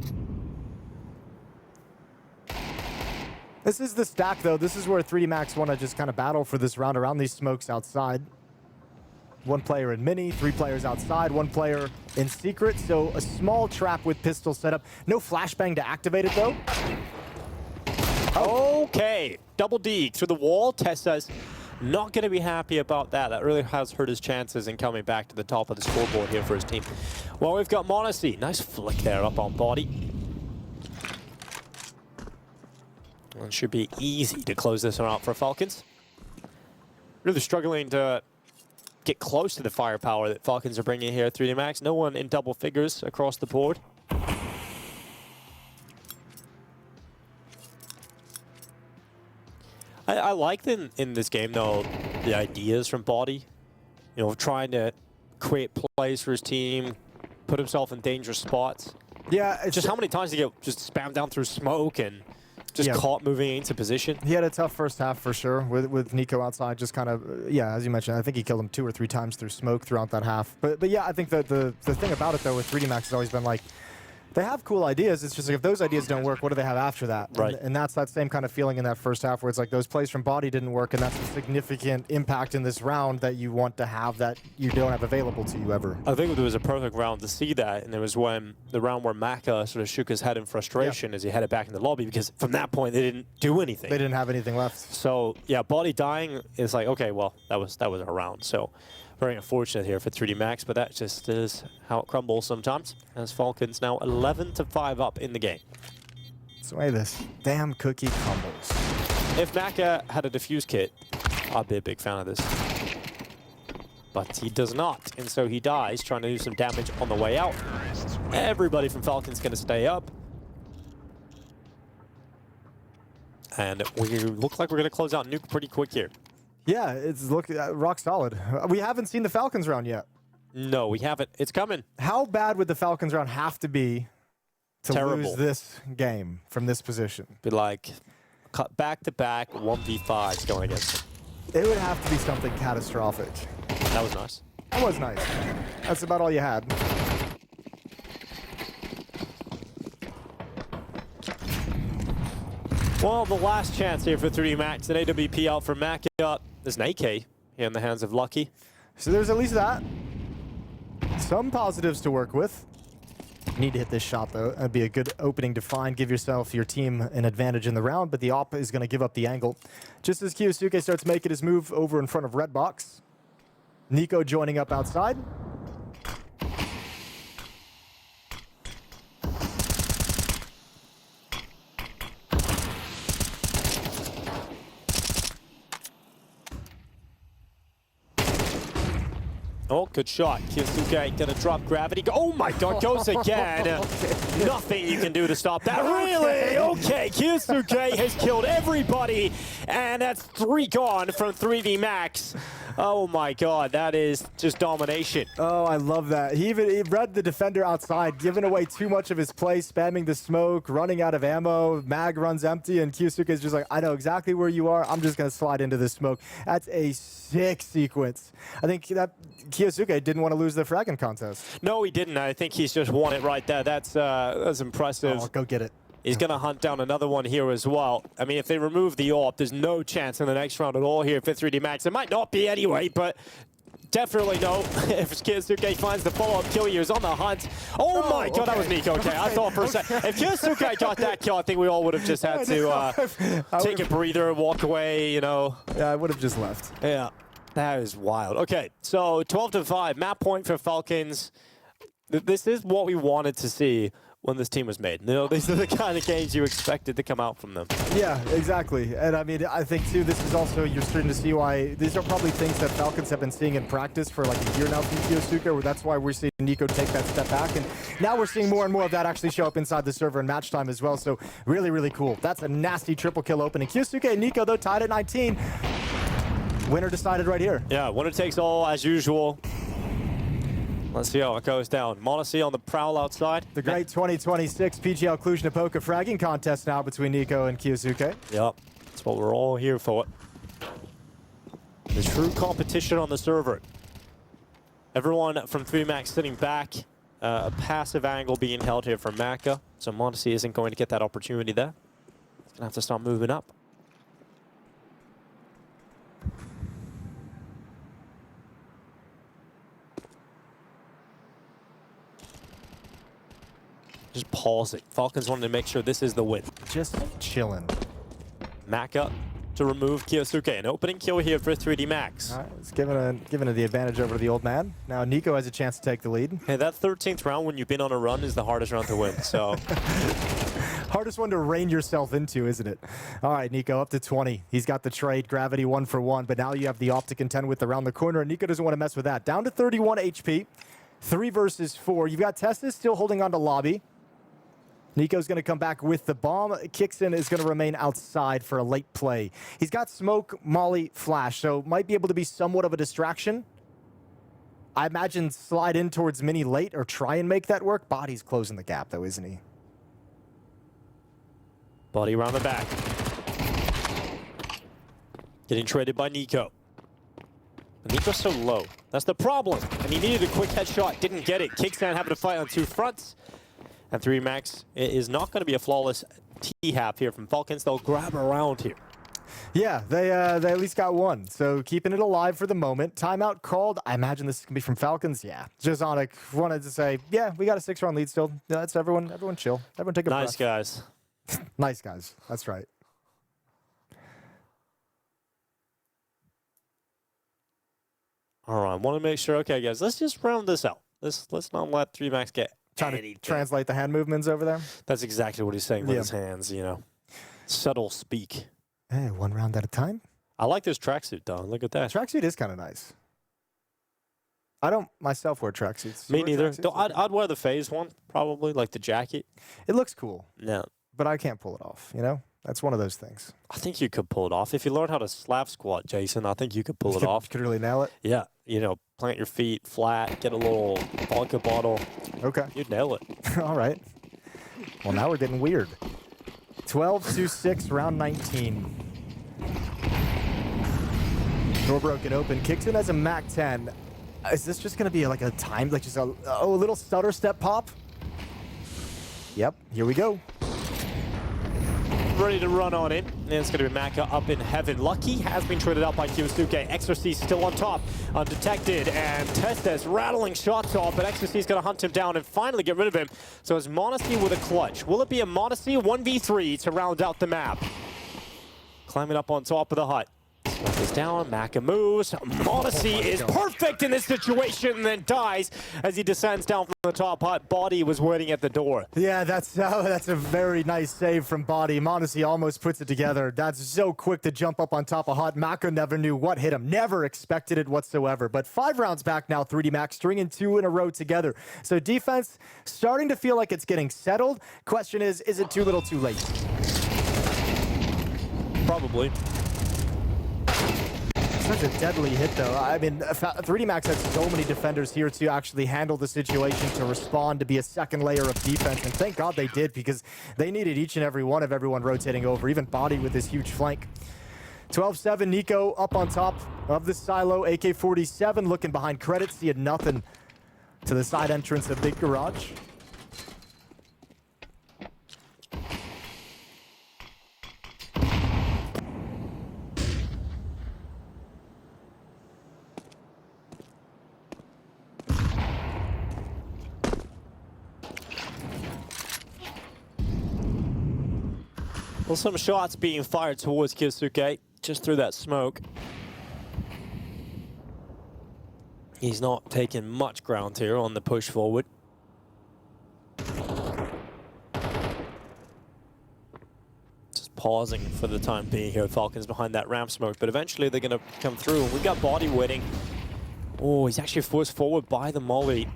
This is the stack, though. This is where 3D Max want to just kind of battle for this round around these smokes outside. One player in mini, 3 players outside, 1 player in secret. So a small trap with pistol set up. No flashbang to activate it, though. Okay, double D through the wall. Tess says, not going to be happy about that. That really has hurt his chances in coming back to the top of the scoreboard here for his team. Well, we've got MongolZ. Nice flick there up on body. It should be easy to close this one out for Falcons. Really struggling to get close to the firepower that Falcons are bringing here at 3D Max. No one in double figures across the board. I like in this game, though, the ideas from Body. You know, trying to create plays for his team, put himself in dangerous spots. Yeah, it's just how many times did he get just spammed down through smoke and just caught moving into position? He had a tough first half for sure with Nico outside, just kind of, as you mentioned, I think he killed him 2 or 3 times through smoke throughout that half. But yeah, I think that the thing about it, though, with 3D Max has always been like, they have cool ideas. It's just like, if those ideas don't work, what do they have after that? Right. And that's that same kind of feeling in that first half where it's like those plays from Body didn't work, and that's a significant impact in this round that you want to have that you don't have available to you ever. I think there was a perfect round to see that, and it was when the round where Maka sort of shook his head in frustration as he headed back in the lobby, because from that point they didn't do anything. They didn't have anything left. So yeah, Body dying is like, okay, well, that was our round. So very unfortunate here for 3D Max, but that just is how it crumbles sometimes. As Falcons now 11-5 up in the game. That's the way this damn cookie crumbles. If Maka had a defuse kit, I'd be a big fan of this. But he does not, and so he dies trying to do some damage on the way out. Everybody from Falcon's going to stay up. And we look like we're going to close out Nuke pretty quick here. Yeah, it's rock solid. We haven't seen the Falcons round yet. No, we haven't. It's coming. How bad would the Falcons round have to be to lose this game from this position? Be like back-to-back 1v5s going against them. It would have to be something catastrophic. That was nice. That was nice. That's about all you had. Well, the last chance here for 3D Max. An AWP out for Mac. There's an AK here in the hands of Lucky. So there's at least that. Some positives to work with. Need to hit this shot, though. That'd be a good opening to find. Give your team an advantage in the round, but the op is going to give up the angle. Just as Kyosuke starts making his move over in front of Red Box. Nico joining up outside. Oh, good shot. Kyosuke gonna drop gravity. Oh my god, goes again. Nothing you can do to stop that. Really? Okay, Kyosuke has killed everybody, and that's 3 gone from 3D Max. Oh my God, that is just domination. Oh, I love that. He read the defender outside, giving away too much of his play, spamming the smoke, running out of ammo. Mag runs empty, and Kyosuke is just like, I know exactly where you are. I'm just going to slide into the smoke. That's a sick sequence. I think that Kyosuke didn't want to lose the fragging contest. No, he didn't. I think he's just won it right there. That's impressive. Oh, go get it. He's going to hunt down another one here as well. I mean, if they remove the AWP, there's no chance in the next round at all here for 3D Max. It might not be anyway, but definitely no. If Kyosuke finds the follow-up kill, he was on the hunt. Oh my God, that was Nico. Okay, I thought for a second. If Kyosuke got that kill, I think we all would have just had to take a breather, walk away, you know. Yeah, I would have just left. Yeah, that is wild. Okay, so 12-5, map point for Falcons. This is what we wanted to see when this team was made. You know, these are the kind of games you expected to come out from them. Yeah, exactly. And I mean, I think too, this is also, you're starting to see why, these are probably things that Falcons have been seeing in practice for like a year now from Kyosuke, where that's why we're seeing Nico take that step back. And now we're seeing more and more of that actually show up inside the server in match time as well. So really, really cool. That's a nasty triple kill opening. Kyosuke and Nico, though, tied at 19. Winner decided right here. Yeah, winner takes all as usual. Let's see how it goes down. MongolZ on the prowl outside. The great 2026 PGL Cluj-Napoca fragging contest now between Nico and Kyosuke. Yep, that's what we're all here for. The true competition on the server. Everyone from 3 Max sitting back. A passive angle being held here from Maka. So MongolZ isn't going to get that opportunity there. He's going to have to start moving up. Just pausing. Falcons wanted to make sure this is the win. Just chilling. Maka to remove Kyosuke. An opening kill here for 3D Max. All right, it's giving it the advantage over to the old man. Now Nico has a chance to take the lead. Hey, that 13th round when you've been on a run is the hardest round to win, so. Hardest one to rein yourself into, isn't it? All right, Nico up to 20. He's got the trade, gravity 1 for 1, but now you have the op to contend with around the corner, and Nico doesn't want to mess with that. Down to 31 HP, 3 versus 4. You've got Testis still holding on to lobby. Nico's going to come back with the bomb. Kixon is going to remain outside for a late play. He's got smoke, molly, flash, so might be able to be somewhat of a distraction. I imagine slide in towards mini late or try and make that work. Body's closing the gap, though, isn't he? Body around the back. Getting traded by Nico. But Nico's so low. That's the problem. And he needed a quick headshot. Didn't get it. Kixon having to fight on 2 fronts. And 3 Max is not going to be a flawless T-hap here from Falcons. They'll grab around here. Yeah, they at least got one. So keeping it alive for the moment. Timeout called. I imagine this is going to be from Falcons. Yeah. Jazonic wanted to say, yeah, we got a 6-round lead still. Yeah, that's everyone chill. Everyone take a breath. Nice guys. Nice guys. That's right. All right, want to make sure. Okay, guys, let's just round this out. Let's not let 3 Max get Trying to translate the hand movements over there. That's exactly what he's saying with his hands, you know. Subtle speak. Hey, 1 round at a time. I like this tracksuit, though. Look at that. Tracksuit is kind of nice. I don't myself wear tracksuits. Me neither. I'd wear the FaZe one, probably, like the jacket. It looks cool. No. But I can't pull it off, you know? That's one of those things. I think you could pull it off. If you learn how to slap squat, Jason, I think you could pull it off. You could really nail it? Yeah. You know, plant your feet flat, get a little vodka bottle. Okay. You'd nail it. All right. Well, now we're getting weird. 12-6, round 19. Door broken open. Kicks in as a Mac 10. Is this just going to be like a time, like just a little stutter step pop? Yep. Here we go. Ready to run on it. And it's going to be Maka up in heaven. Lucky has been traded out by Kyosuke. XRC still on top, undetected. And Testes rattling shots off, but XRC is going to hunt him down and finally get rid of him. So it's MongolZ with a clutch. Will it be a MongolZ 1v3 to round out the map? Climbing up on top of the hut. Smoke is down, Maka moves. MongolZ is perfect in this situation and then dies as he descends down from the top hut. Body was waiting at the door. Yeah, that's a very nice save from Body. MongolZ almost puts it together. That's so quick to jump up on top of hut. Maka never knew what hit him. Never expected it whatsoever. But 5 rounds back now, 3D Max stringing 2 in a row together. So defense starting to feel like it's getting settled. Question is it too little too late? Probably. Such a deadly hit, though. I mean, 3D Max had so many defenders here to actually handle the situation, to respond, to be a second layer of defense, and thank God they did, because they needed each and every one of everyone rotating over, even Body with this huge flank. 12-7, Nico up on top of the silo, AK-47 looking behind credits, seeing nothing to the side entrance of Big Garage. Well, some shots being fired towards Kyosuke, just through that smoke. He's not taking much ground here on the push forward. Just pausing for the time being here. Falcons behind that ramp smoke, but eventually they're going to come through. We got Body waiting. Oh, he's actually forced forward by the molly.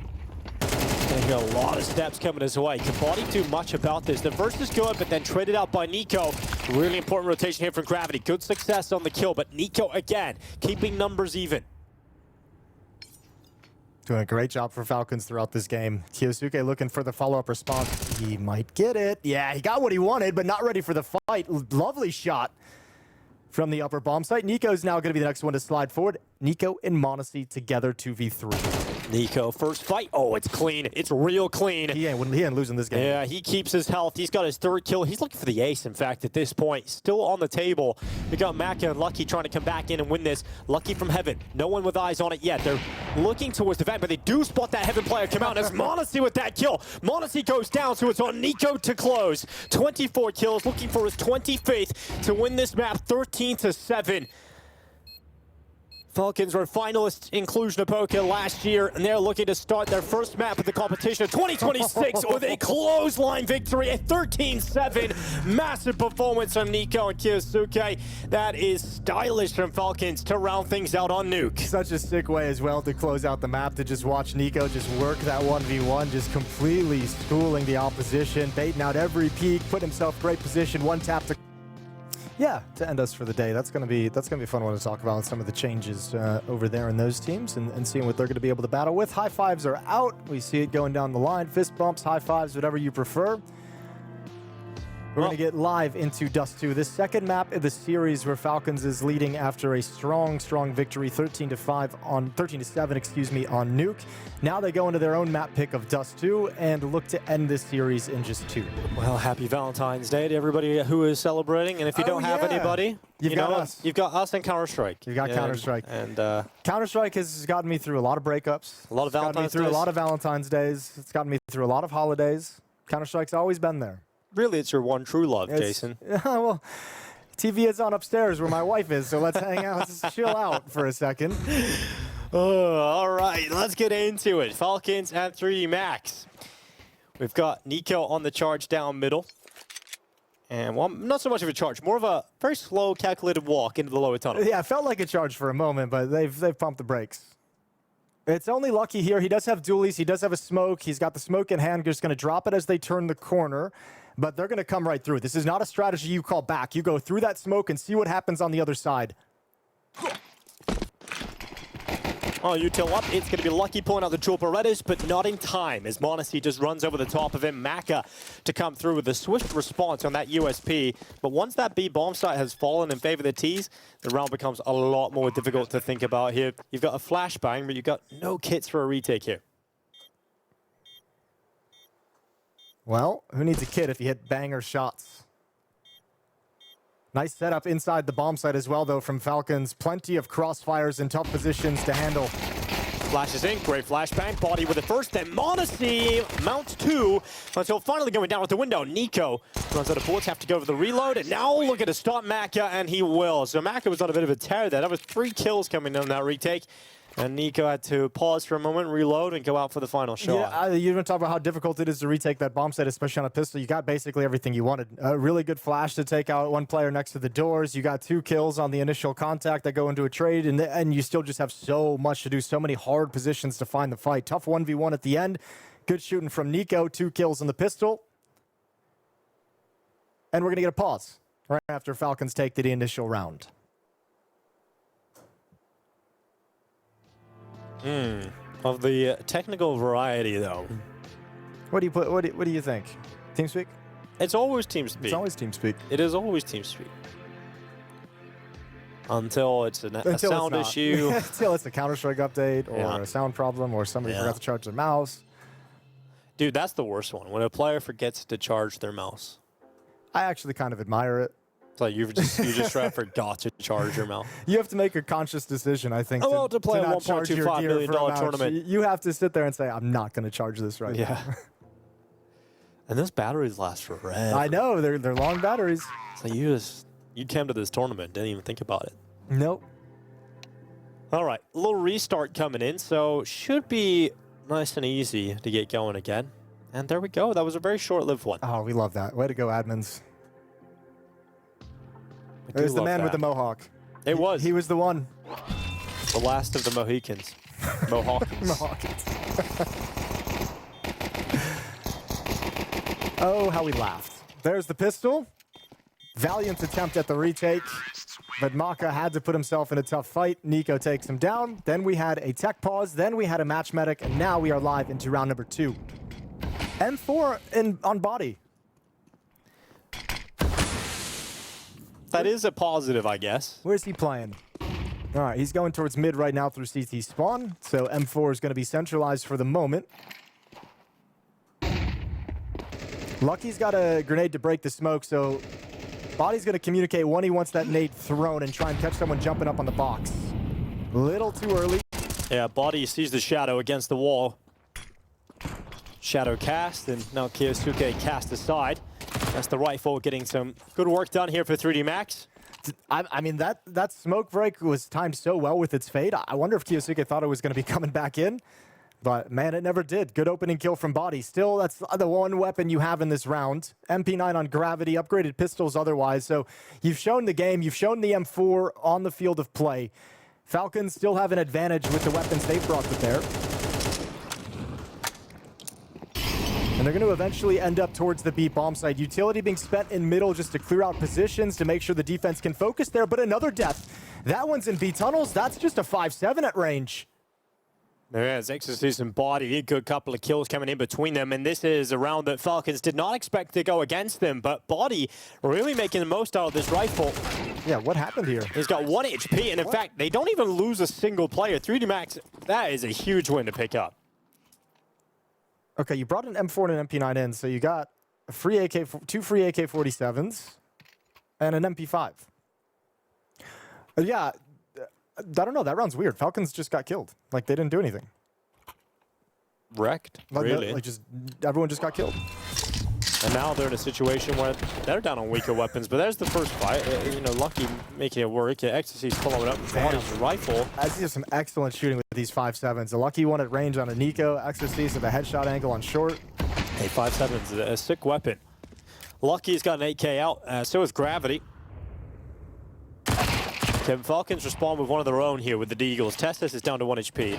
Gonna hear a lot of steps coming his way. Can Body do much about this? The verse is good, but then traded out by Nico. Really important rotation here from Gravity. Good success on the kill, but Nico again, keeping numbers even. Doing a great job for Falcons throughout this game. Kyosuke looking for the follow-up response. He might get it. Yeah, he got what he wanted, but not ready for the fight. Lovely shot from the upper bomb site. Nico's now going to be the next one to slide forward. Nico and MongolZ together 2v3. Nico, first fight. Oh, it's clean. It's real clean. He ain't losing this game. Yeah, he keeps his health. He's got his third kill. He's looking for the ace, in fact, at this point. Still on the table. We got Maka and Lucky trying to come back in and win this. Lucky from Heaven. No one with eyes on it yet. They're looking towards the vent, but they do spot that Heaven player come out. And it's MongolZ with that kill. MongolZ goes down, so it's on Nico to close. 24 kills, looking for his 25th to win this map 13-7. Falcons were finalists in Cluj-Napoca last year, and they're looking to start their first map of the competition of 2026 with a clothesline victory, a 13-7. Massive performance from Nico and Kyosuke. That is stylish from Falcons to round things out on Nuke. Such a sick way as well to close out the map, to just watch Nico just work that 1v1, just completely schooling the opposition, baiting out every peek, put himself in great position, one tap to... Yeah, to end us for the day. That's gonna be a fun one to talk about, some of the changes over there in those teams and seeing what they're gonna be able to battle with. High fives are out. We see it going down the line. Fist bumps, high fives, whatever you prefer. We're going to get live into Dust2, the second map of the series where Falcons is leading after a strong victory, 13-7, excuse me, on Nuke. Now they go into their own map pick of Dust2 and look to end this series in just 2. Well, happy Valentine's Day to everybody who is celebrating. And if you don't have anybody, you've got us. You've got us and Counter-Strike. You've got Counter-Strike. And Counter-Strike has gotten me through a lot of breakups. A lot of Valentine's days. A lot of Valentine's days. It's gotten me through a lot of holidays. Counter-Strike's always been there. Really, it's your one true love, Jason. Well, TV is on upstairs where my wife is, so let's hang out, let's chill out for a second. Oh, all right, let's get into it. Falcons and 3D Max. We've got Nico on the charge down middle. And, well, not so much of a charge, more of a very slow, calculated walk into the lower tunnel. Yeah, it felt like a charge for a moment, but they've pumped the brakes. It's only Lucky here. He does have dualies. He does have a smoke. He's got the smoke in hand. Just going to drop it as they turn the corner. But they're going to come right through. This is not a strategy you call back. You go through that smoke and see what happens on the other side. Oh, util up. It's going to be Lucky pulling out the dual Berettas, but not in time as MongolZ just runs over the top of him. Maka to come through with a swift response on that USP. But once that B bomb site has fallen in favor of the Ts, the round becomes a lot more difficult to think about here. You've got a flashbang, but you've got no kits for a retake here. Well, who needs a kit if you hit banger shots? Nice setup inside the bomb site as well, though, from Falcons. Plenty of crossfires and tough positions to handle. Flashes in, great flashbang. Body with the first, then MongolZ mounts 2 until finally going down with the window. Nico runs out of bullets, have to go for the reload, and now looking to stop Maka, and he will. So Maka was on a bit of a tear there. That was 3 kills coming in that retake. And Nico had to pause for a moment, reload, and go out for the final shot. Yeah, you even talk about how difficult it is to retake that bomb site, especially on a pistol. You got basically everything you wanted. A really good flash to take out one player next to the doors. You got 2 kills on the initial contact that go into a trade, and you still just have so much to do, so many hard positions to find the fight. Tough 1v1 at the end. Good shooting from Nico, 2 kills on the pistol. And we're going to get a pause right after Falcons take the initial round. Of the technical variety, though. What do you put? What do you think? TeamSpeak? It's always TeamSpeak. It's always TeamSpeak. It is always TeamSpeak. Until it's a sound issue. Until it's a Counter-Strike update or a sound problem or somebody forgot to charge their mouse. Dude, that's the worst one. When a player forgets to charge their mouse. I actually kind of admire it. It's like you just forgot to charge your mouse. You have to make a conscious decision, I think, to play a not $1.25 million tournament. You have to sit there and say, I'm not going to charge this right now. And those batteries last forever. I know. They're long batteries. So you came to this tournament, didn't even think about it. Nope. All right, a little restart coming in, so should be nice and easy to get going again. And there we go. That was a very short-lived one. Oh, we love that. Way to go, admins. It was the man with the mohawk. It was. He was the one. The last of the Mohicans. Mohawkins. Mohawkins. Oh, how we laughed. There's the pistol. Valiant attempt at the retake. But Maka had to put himself in a tough fight. Nico takes him down. Then we had a tech pause. Then we had a match medic. And now we are live into round number 2. M4 on body. That is a positive, I guess. Where's he playing? All right, he's going towards mid right now through CT spawn. So M4 is going to be centralized for the moment. Lucky's got a grenade to break the smoke, so Body's going to communicate when he wants that nade thrown and try and catch someone jumping up on the box. Little too early. Yeah, Body sees the shadow against the wall. Shadow cast, and now Kiyosuke cast aside. That's the rifle getting some good work done here for 3D Max. I mean, that smoke break was timed so well with its fade. I wonder if Kiyosuke thought it was going to be coming back in. But, man, it never did. Good opening kill from Body. Still, that's the one weapon you have in this round. MP9 on gravity, upgraded pistols otherwise. So you've shown the game. You've shown the M4 on the field of play. Falcons still have an advantage with the weapons they've brought to bear. And they're going to eventually end up towards the B bomb site. Utility being spent in middle just to clear out positions to make sure the defense can focus there. But another death. That one's in B tunnels. That's just a 5-7 at range. There is Exorcist and Body. A good couple of kills coming in between them. And this is a round that Falcons did not expect to go against them. But Body really making the most out of this rifle. Yeah, what happened here? He's got 1 HP. And in fact, they don't even lose a single player. 3D Max, that is a huge win to pick up. Okay, you brought an M4 and an MP9 in, so you got a free AK, 2 free AK-47s and an MP5. Yeah, I don't know. That round's weird. Falcons just got killed. Like, they didn't do anything. Wrecked? Really? Like, everyone just got killed. And now they're in a situation where they're down on weaker weapons, but there's the first fight. You know, Lucky making it work. Ecstasy's pulling up Body's rifle. I see some excellent shooting with these 5.7s. The Lucky one at range on a Nico. Ecstasy's at the headshot angle on short. Hey, 5.7's a sick weapon. Lucky's got an 8K out. So is Gravity. Can Falcons respond with one of their own here with the Deagles? Testis is down to 1 HP.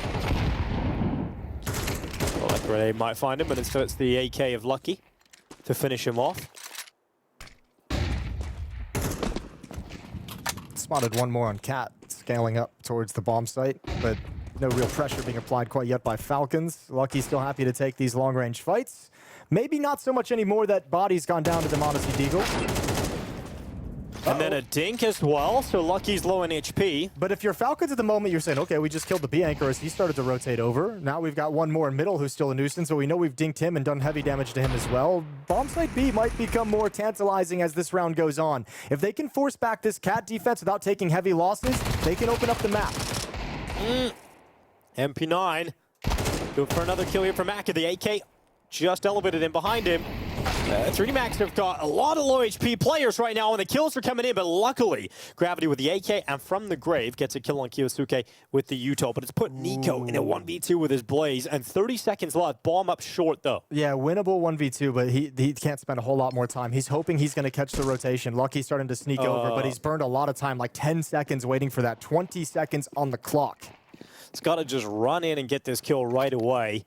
Well, that grenade might find him, but instead it's the AK of Lucky to finish him off. Spotted one more on Cat, scaling up towards the bomb site, but no real pressure being applied quite yet by Falcons. Lucky's still happy to take these long-range fights. Maybe not so much anymore that Body's gone down to the MOUZ Deagle. And then a dink as well, so Lucky's low in HP. But if you're Falcons at the moment, you're saying, okay, we just killed the B anchor as he started to rotate over. Now we've got one more in middle who's still a nuisance, so we know we've dinked him and done heavy damage to him as well. Bomb site B might become more tantalizing as this round goes on. If they can force back this Cat defense without taking heavy losses, they can open up the map. MP9. Go for another kill here from Maka. The AK just elevated in behind him. 3D Max have got a lot of low HP players right now, and the kills are coming in, but luckily, Gravity with the AK and from the grave gets a kill on Kiyosuke with the Uto, but it's put Nico in a 1v2 with his Blaze, and 30 seconds left. Bomb up short, though. Yeah, winnable 1v2, but he can't spend a whole lot more time. He's hoping he's going to catch the rotation. Lucky's starting to sneak over, but he's burned a lot of time, like 10 seconds waiting for that. 20 seconds on the clock. It's got to just run in and get this kill right away.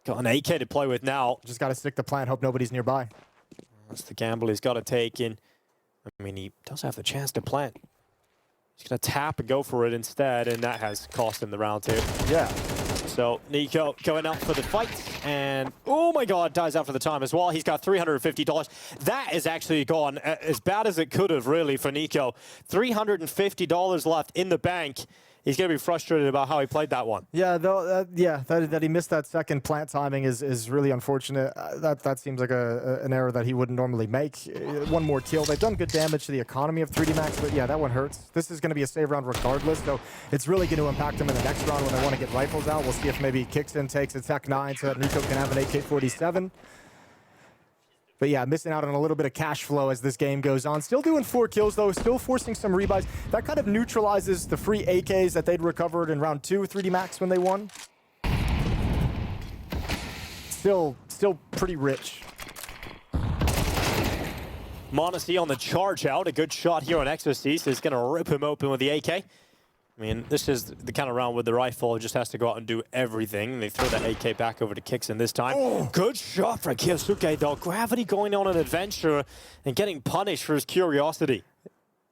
Got an AK to play with now. Just got to stick the plan, hope nobody's nearby. That's the gamble he's got to take in. I mean, he does have the chance to plant. He's going to tap and go for it instead, and that has cost him the round too. Yeah. So Nico going up for the fight, and oh my god, dies out for the time as well. He's got $350. That is actually gone as bad as it could have, really, for Nico. $350 left in the bank. He's going to be frustrated about how he played that one. Yeah, though. That he missed that second plant timing is really unfortunate. That seems like an error that he wouldn't normally make. One more kill. They've done good damage to the economy of 3D Max, but yeah, that one hurts. This is going to be a save round regardless, so it's really going to impact him in the next round when they want to get rifles out. We'll see if maybe Kixin takes a Tech 9 so that Nico can have an AK-47. But yeah, missing out on a little bit of cash flow as this game goes on. Still doing 4 kills, though. Still forcing some rebuys. That kind of neutralizes the free AKs that they'd recovered in round 2, 3D Max, when they won. Still pretty rich. MongolZ on the charge out. A good shot here on Exorcist is going to rip him open with the AK. I mean, this is the kind of round where the rifle just has to go out and do everything. They throw that AK back over to Kixin this time. Oh. Good shot for Kyosuke, though. Gravity going on an adventure and getting punished for his curiosity.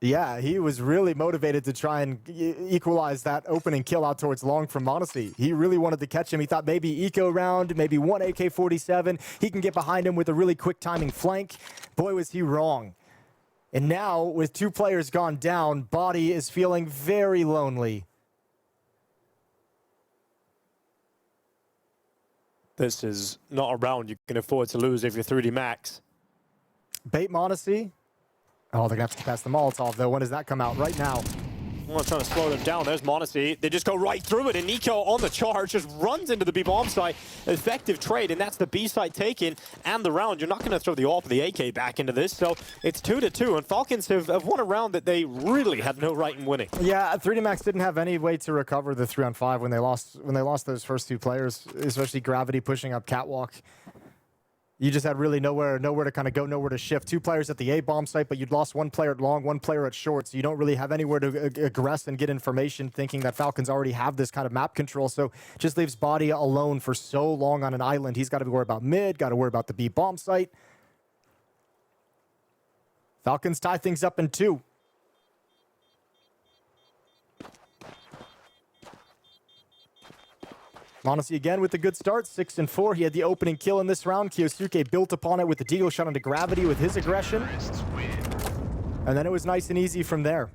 Yeah, he was really motivated to try and equalize that opening kill out towards long from MongolZ. He really wanted to catch him. He thought maybe eco round, maybe one AK-47. He can get behind him with a really quick timing flank. Boy, was he wrong. And now, with 2 players gone down, Body is feeling very lonely. This is not a round you can afford to lose if you're 3D Max. Bait MongolZ. Oh, they're going to have to pass the Molotov, though. When does that come out? Right now. Well, trying to slow them down. There's MongolZ. They just go right through it, and Nico on the charge just runs into the B bomb site. Effective trade, and that's the B site taken and the round. You're not going to throw the AWP or the AK back into this, so it's 2-2, and Falcons have won a round that they really had no right in winning. Yeah, 3D Max didn't have any way to recover the 3-on-5 when they lost those first 2 players, especially Gravity pushing up Catwalk. You just had really nowhere to kind of go, nowhere to shift. 2 players at the A bomb site, but you'd lost 1 player at long, 1 player at short, so you don't really have anywhere to aggress and get information, thinking that Falcons already have this kind of map control. So just leaves Body alone for so long on an island. He's got to worry about mid, got to worry about the B bomb site. Falcons tie things up in 2. MongolZ again with a good start, 6-4. He had the opening kill in this round. Kyosuke built upon it with the deagle shot into Gravity with his aggression. And then it was nice and easy from there.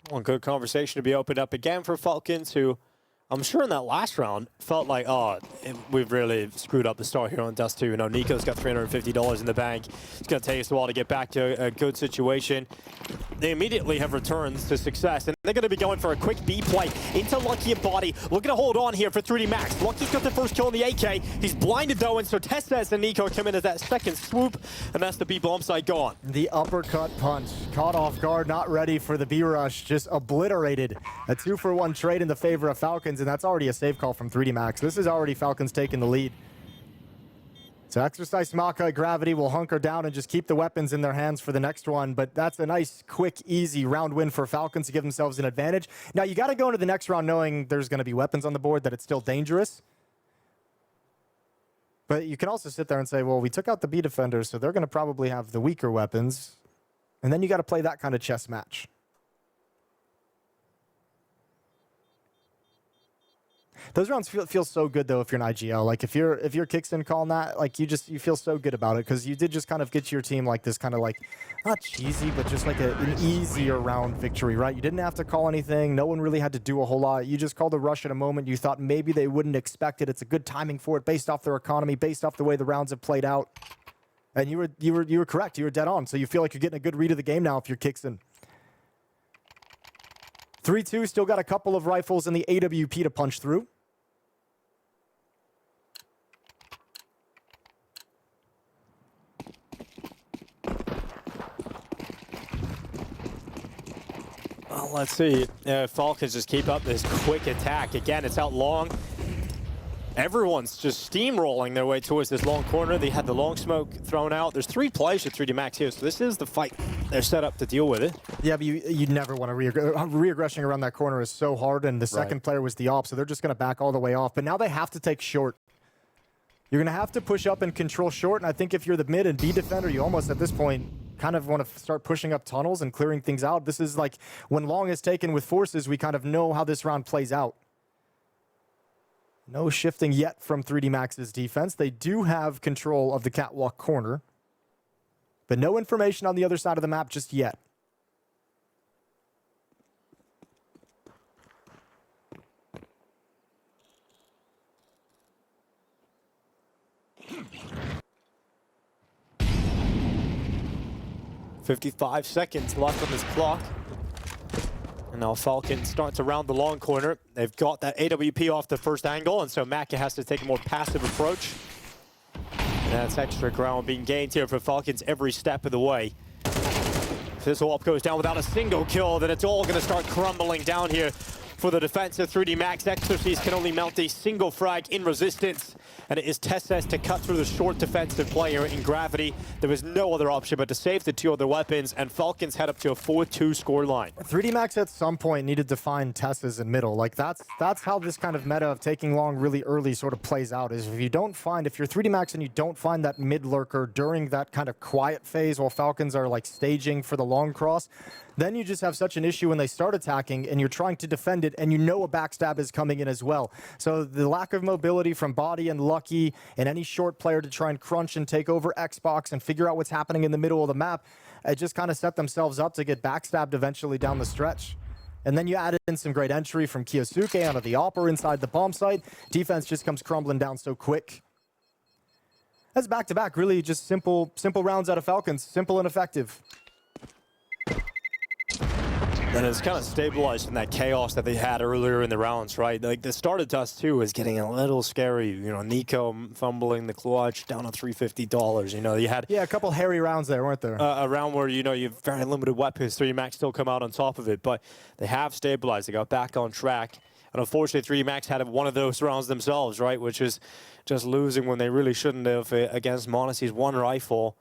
One good conversation to be opened up again for Falcons, who I'm sure in that last round felt like, oh, we've really screwed up the start here on Dust2. You know, Nico's got $350 in the bank. It's going to take us a while to get back to a good situation. They immediately have returns to success, and they're going to be going for a quick B play into Lucky and Body. Looking to hold on here for 3D Max. Lucky's got the first kill on the AK. He's blinded, though, and so Testes and Nico come in as that second swoop, and that's the B bomb site gone. The uppercut punch. Caught off guard, not ready for the B rush. Just obliterated. A 2-for-1 trade in the favor of Falcons, and that's already a save call from 3D Max. This is already Falcons taking the lead. So Exercise Maka, Gravity will hunker down and just keep the weapons in their hands for the next one. But that's a nice, quick, easy round win for Falcons to give themselves an advantage. Now, you got to go into the next round knowing there's going to be weapons on the board, that it's still dangerous. But you can also sit there and say, well, we took out the B defenders, so they're going to probably have the weaker weapons. And then you got to play that kind of chess match. Those rounds feel so good, though, if you're an IGL. Like, if you're Kixin calling that, like, you feel so good about it, because you did just kind of get your team, like, this kind of, like, not cheesy, but just, like, an easier round victory, right? You didn't have to call anything. No one really had to do a whole lot. You just called a rush at a moment. You thought maybe they wouldn't expect it. It's a good timing for it, based off their economy, based off the way the rounds have played out. And you were correct. You were dead on. So you feel like you're getting a good read of the game now if you're Kixin. 3-2, still got a couple of rifles in the AWP to punch through. Well, let's see. Falcons just keep up this quick attack. Again, it's out long. Everyone's just steamrolling their way towards this long corner. They had the long smoke thrown out. There's 3 players at 3D Max here, so this is the fight they're set up to deal with it. Yeah, but you never want to re-aggression around that corner is so hard, and the second player was the op, so they're just going to back all the way off. But now they have to take short. You're going to have to push up and control short, and I think if you're the mid and B defender, you almost at this point kind of want to start pushing up tunnels and clearing things out. This is like when long is taken with forces, we kind of know how this round plays out. No shifting yet from 3D Max's defense. They do have control of the catwalk corner, but no information on the other side of the map just yet. "55 seconds left on this clock. And now Falcons start to round the long corner. They've got that AWP off the first angle, and so Maka has to take a more passive approach. And that's extra ground being gained here for Falcons every step of the way. If this AWP goes down without a single kill, then it's all going to start crumbling down here for the defense of 3D Max. Exorcist can only mount a single frag in resistance, and it is Tesses to cut through the short defensive player in Gravity. There was no other option but to save the 2 other weapons, and Falcons head up to a 4-2 scoreline. 3D Max at some point needed to find Tesses in middle. Like that's how this kind of meta of taking long really early sort of plays out, is if you're 3D Max and you don't find that mid lurker during that kind of quiet phase while Falcons are like staging for the long cross, then you just have such an issue when they start attacking and you're trying to defend it and you know a backstab is coming in as well. So the lack of mobility from Body and Lucky and any short player to try and crunch and take over Xbox and figure out what's happening in the middle of the map, it just kind of set themselves up to get backstabbed eventually down the stretch. And then you added in some great entry from Kiyosuke out of the Opera inside the bomb site. Defense just comes crumbling down so quick. That's back-to-back, really just simple rounds out of Falcons. Simple and effective. And it's kind of stabilized from that chaos that they had earlier in the rounds, right? Like the start of Dust2 was getting a little scary. You know, Nico fumbling the clutch down to $350. You know, you had a couple hairy rounds there, weren't there? A round where you have very limited weapons. 3D Max still come out on top of it, but they have stabilized. They got back on track, and unfortunately, 3D Max had one of those rounds themselves, right? Which is just losing when they really shouldn't have against MongolZ's 1 rifle.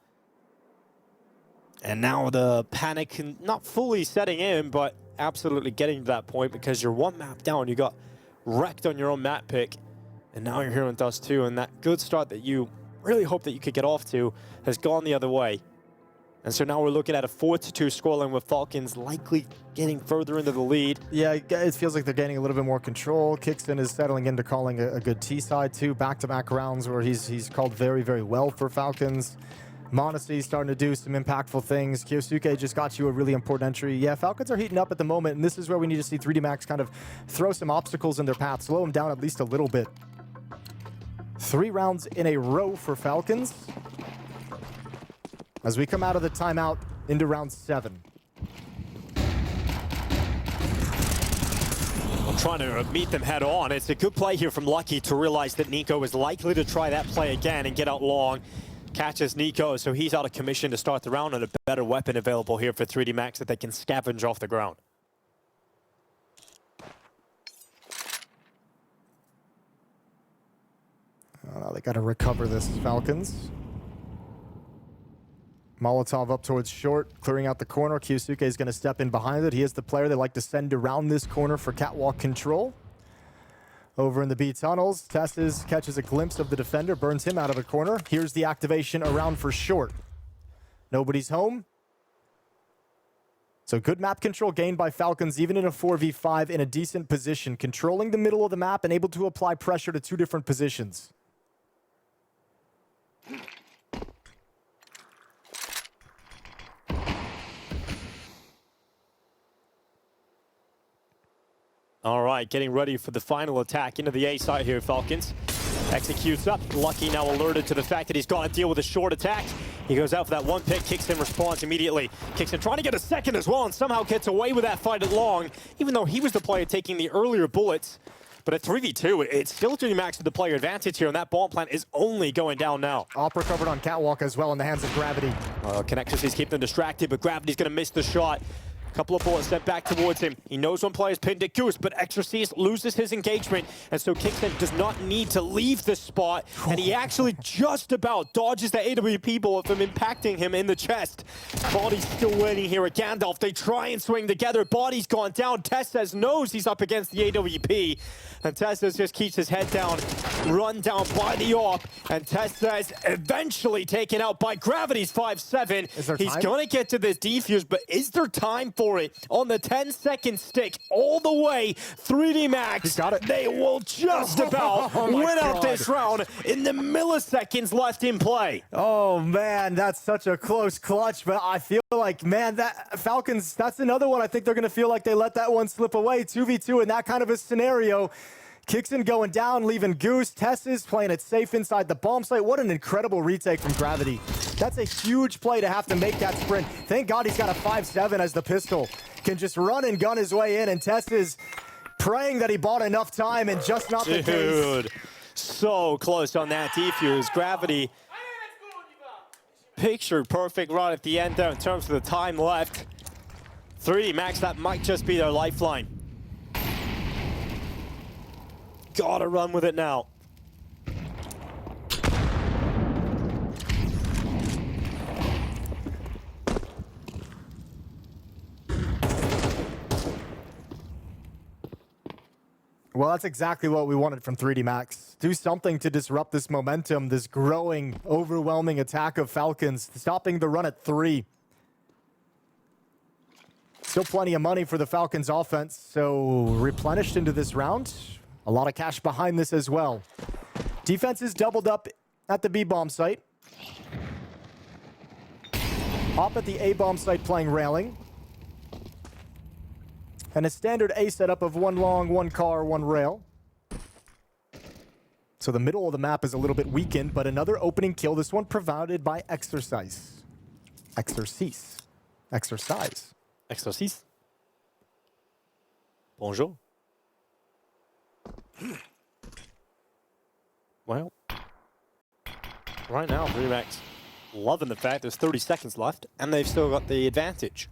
And now the panic, not fully setting in, but absolutely getting to that point because you're 1 map down. You got wrecked on your own map pick, and now you're here on Dust2, and that good start that you really hoped that you could get off to has gone the other way. And so now we're looking at a 4-2 scoreline with Falcons likely getting further into the lead. Yeah, it feels like they're gaining a little bit more control. Kingston is settling into calling a good T-side too. Back-to-back rounds where he's called very, very well for Falcons. MongolZ starting to do some impactful things. Kiyosuke just got you a really important entry. Yeah, Falcons are heating up at the moment, and this is where we need to see 3D Max kind of throw some obstacles in their path, slow them down at least a little bit. 3 rounds in a row for Falcons as we come out of the timeout into round 7. I'm trying to meet them head on. It's a good play here from Lucky to realize that Nico is likely to try that play again and get out long. Catches Nico, so he's out of commission to start the round, and a better weapon available here for 3D Max that they can scavenge off the ground. They got to recover this, Falcons. Molotov up towards short, clearing out the corner. Kiyosuke is going to step in behind it. He is the player they like to send around this corner for catwalk control. Over in the B tunnels, Tesses catches a glimpse of the defender, burns him out of the corner. Here's the activation around for short. Nobody's home. So good map control gained by Falcons, even in a 4v5 in a decent position, controlling the middle of the map and able to apply pressure to 2 different positions. All right, getting ready for the final attack into the A side here, Falcons. Executes up. Lucky now alerted to the fact that he's got to deal with a short attack. He goes out for that 1 pick. Kingston responds immediately. Kingston trying to get a second as well and somehow gets away with that fight at long, even though he was the player taking the earlier bullets. But at 3v2, it's still 3D Max with the player advantage here, and that bomb plant is only going down now. Opera covered on catwalk as well in the hands of Gravity. Connectors, he's keeping them distracted, but Gravity's going to miss the shot. Couple of bullets sent back towards him. He knows one player's pinned at Goose, but Exorcist loses his engagement, and so Kingston does not need to leave the spot, and he actually just about dodges the AWP bullet from impacting him in the chest. Body's still waiting here at Gandalf. They try and swing together. Body's gone down. Tessez knows he's up against the AWP, and Tessez just keeps his head down, run down by the AWP, and Tessez eventually taken out by Gravity's 5-7. He's going to get to this defuse, but is there time for it? On the 10-second stick, all the way, 3D Max. He's got it. They will just about win out this round in the milliseconds left in play. Oh, man, that's such a close clutch, but I feel like, man, that Falcons, that's another one I think they're going to feel like they let that one slip away. 2v2 in that kind of a scenario. Kickson going down, leaving Goose. Tessez playing it safe inside the bomb site. What an incredible retake from Gravity. That's a huge play to have to make that sprint. Thank God he's got a 5-7 as the pistol. Can just run and gun his way in, and Tessez praying that he bought enough time and just not the case. Dude, so close on that defuse. Gravity picture perfect run at the end there in terms of the time left. 3D Max, that might just be their lifeline. Gotta run with it now. Well, that's exactly what we wanted from 3D Max. Do something to disrupt this momentum, this growing, overwhelming attack of Falcons, stopping the run at 3. Still plenty of money for the Falcons offense, so replenished into this round. A lot of cash behind this as well. Defense is doubled up at the B-bomb site. Op at the A-bomb site playing railing. And a standard A setup of 1 long, 1 car, 1 rail. So the middle of the map is a little bit weakened, but another opening kill. This one provided by Exercise. Exercise. Exercise. Exorcist. Bonjour. Well, right now, 3D Max loving the fact there's 30 seconds left, and they've still got the advantage.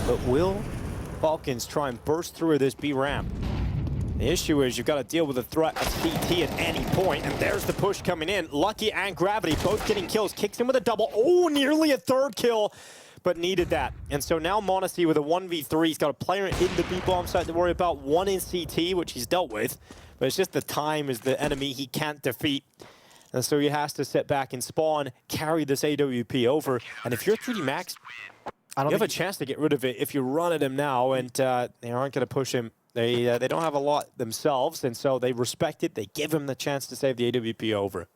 But will Falcons try and burst through this B ramp? The issue is you've got to deal with the threat of CT at any point, and there's the push coming in. Lucky and Gravity both getting kills. Kicks in with a double. Oh, nearly a 3rd kill, but needed that. And so now MongolZ with a 1v3. He's got a player in the B-bomb site to worry about, 1 in CT, which he's dealt with. But it's just the time is the enemy he can't defeat. And so he has to sit back and spawn, carry this AWP over. And if you're 3D Max, you have a chance to get rid of it if you run at him now, and they aren't going to push him. They don't have a lot themselves, and so they respect it. They give him the chance to save the AWP over.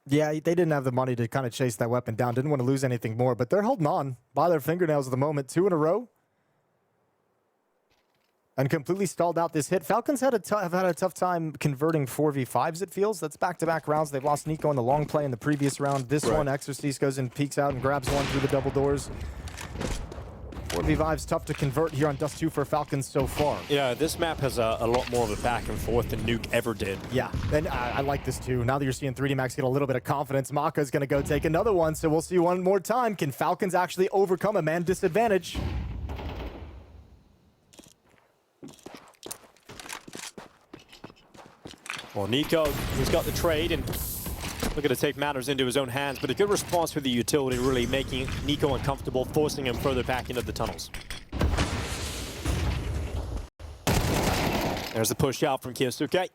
Yeah, they didn't have the money to kind of chase that weapon down. Didn't want to lose anything more, but they're holding on by their fingernails at the moment. 2 in a row. And completely stalled out this hit. Falcons have had a tough time converting 4v5s, it feels. That's back-to-back rounds. They've lost Nico in the long play in the previous round. This one, Exorcist goes and peeks out and grabs one through the double doors. 4v5's tough to convert here on Dust2 for Falcons so far. Yeah, this map has a lot more of a back and forth than Nuke ever did. Yeah, and I like this too. Now that you're seeing 3D Max get a little bit of confidence, Maka's going to go take another one, so we'll see one more time. Can Falcons actually overcome a man disadvantage? Well, Nico, he's got the trade and looking to take matters into his own hands, but a good response for the utility, really making Nico uncomfortable, forcing him further back into the tunnels. There's the push out from Kiyosuke.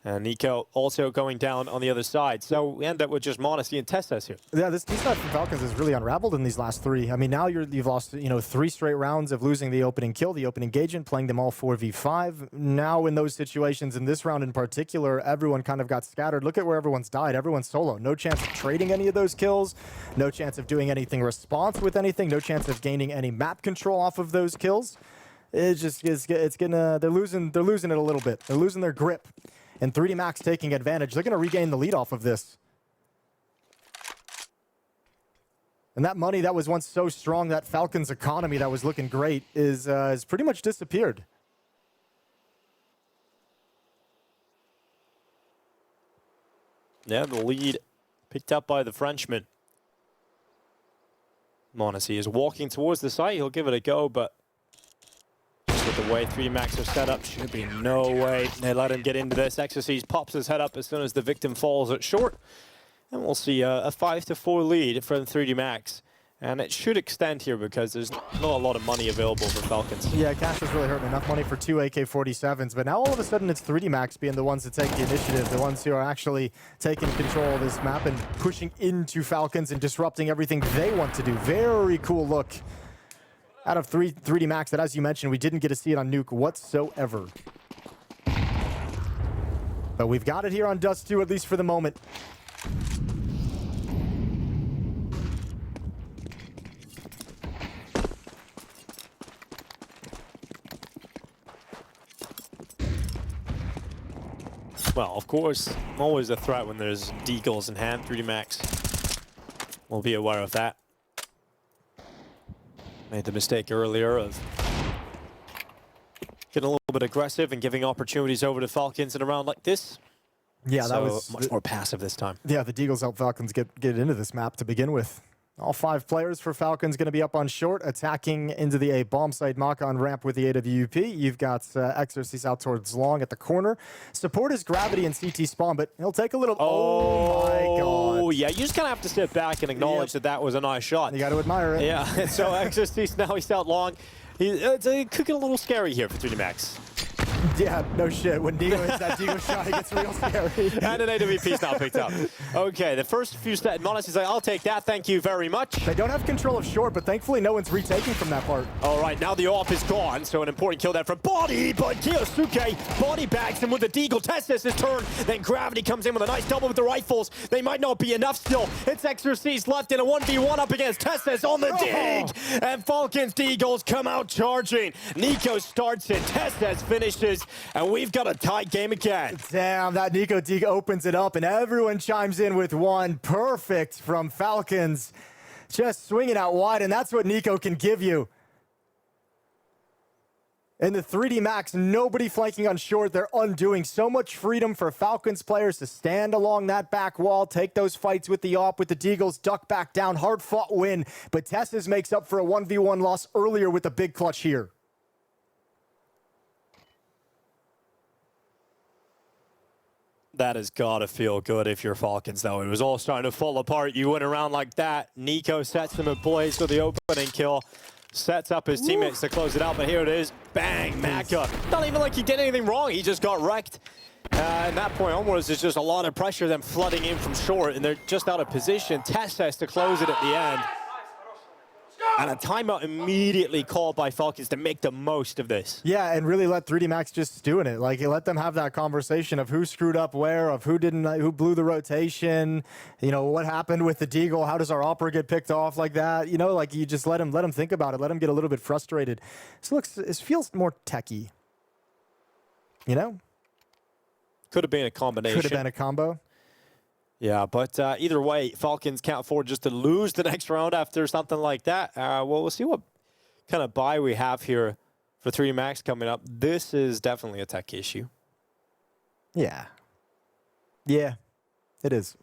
And Nico also going down on the other side. So we end up with just MongolZ and Tessez here. Yeah, this defense from Falcons has really unraveled in these last 3. I mean, now you've lost, 3 straight rounds of losing the opening kill, the opening engagement, playing them all 4v5. Now in those situations, in this round in particular, everyone kind of got scattered. Look at where everyone's died. Everyone's solo. No chance of trading any of those kills. No chance of doing anything response with anything. No chance of gaining any map control off of those kills. It's gonna, they're losing it a little bit. They're losing their grip. And 3D Max taking advantage. They're going to regain the lead off of this. And that money that was once so strong, that Falcons economy that was looking great, is pretty much disappeared. Yeah, the lead picked up by the Frenchman. MongolZ is walking towards the site. He'll give it a go, but just with the way 3D Max are set up, should be no way they let him get into this. Exorcist pops his head up as soon as the victim falls at short. And we'll see a 5-4 lead from 3D Max. And it should extend here because there's not a lot of money available for Falcons. Yeah, Cash was really hurting. Enough money for 2 AK-47s, but now all of a sudden it's 3D Max being the ones that take the initiative, the ones who are actually taking control of this map and pushing into Falcons and disrupting everything they want to do. Very cool look out of 3D Max that, as you mentioned, we didn't get to see it on Nuke whatsoever. But we've got it here on Dust2, at least for the moment. Well, of course, always a threat when there's deagles in hand. 3D Max will be aware of that. Made the mistake earlier of getting a little bit aggressive and giving opportunities over to Falcons in a round like this. Yeah, that so was much more passive this time. Yeah, the deagles help Falcons get into this map to begin with. All 5 players for Falcons going to be up on short, attacking into the A bomb site. Maka on ramp with the AWP. You've got Exorcist out towards long at the corner. Support is Gravity and CT spawn, but he'll take a little... Oh my god. Oh, yeah, you just kind of have to sit back and acknowledge that that was a nice shot. You got to admire it. Yeah, so Exorcist now he's out long. It's cooking a little scary here for 3D Max. Yeah, no shit. When Diego hits that Diego shot, it gets real scary. And an AWP's now picked up. Okay, the first few steps, MongolZ is like, I'll take that, thank you very much. They don't have control of short, but thankfully no one's retaking from that part. All right, now the AWP is gone, so an important kill there from Body, but KyoSuke body bags him with the deagle. Testes his turn, then Gravity comes in with a nice double with the rifles. They might not be enough still. It's Exorcist left in a 1v1 up against Testes on the dig. And Falcons deagles come out charging. Nico starts it, Testes finishes, and we've got a tight game again. Damn, that Nico dig opens it up, and everyone chimes in with one. Perfect from Falcons. Just swinging out wide, and that's what Nico can give you. In the 3D Max, nobody flanking on short. They're undoing so much freedom for Falcons players to stand along that back wall, take those fights with the AWP, with the deagles, duck back down. Hard-fought win, but Testes makes up for a 1v1 loss earlier with a big clutch here. That has got to feel good if you're Falcons, though. It was all starting to fall apart. You went around like that. Nico sets them in place for the opening kill. Sets up his teammates to close it out, but here it is. Bang, Maka. Not even like he did anything wrong. He just got wrecked. And that point onwards, there's just a lot of pressure, them flooding in from short, and they're just out of position. Testes to close it at the end. And a timeout immediately called by Falcons to make the most of this. Yeah, and really let 3D Max just stew in it. Like, let them have that conversation of who screwed up where, of who didn't, who blew the rotation, you know, what happened with the deagle, how does our opera get picked off like that? You know, like, you just let them think about it, let them get a little bit frustrated. This feels more techie, you know? Could have been a combination. Could have been a combo. Yeah, but either way, Falcons can't afford just to lose the next round after something like that. Well, we'll see what kind of buy we have here for 3D Max coming up. This is definitely a tech issue. Yeah. Yeah, it is.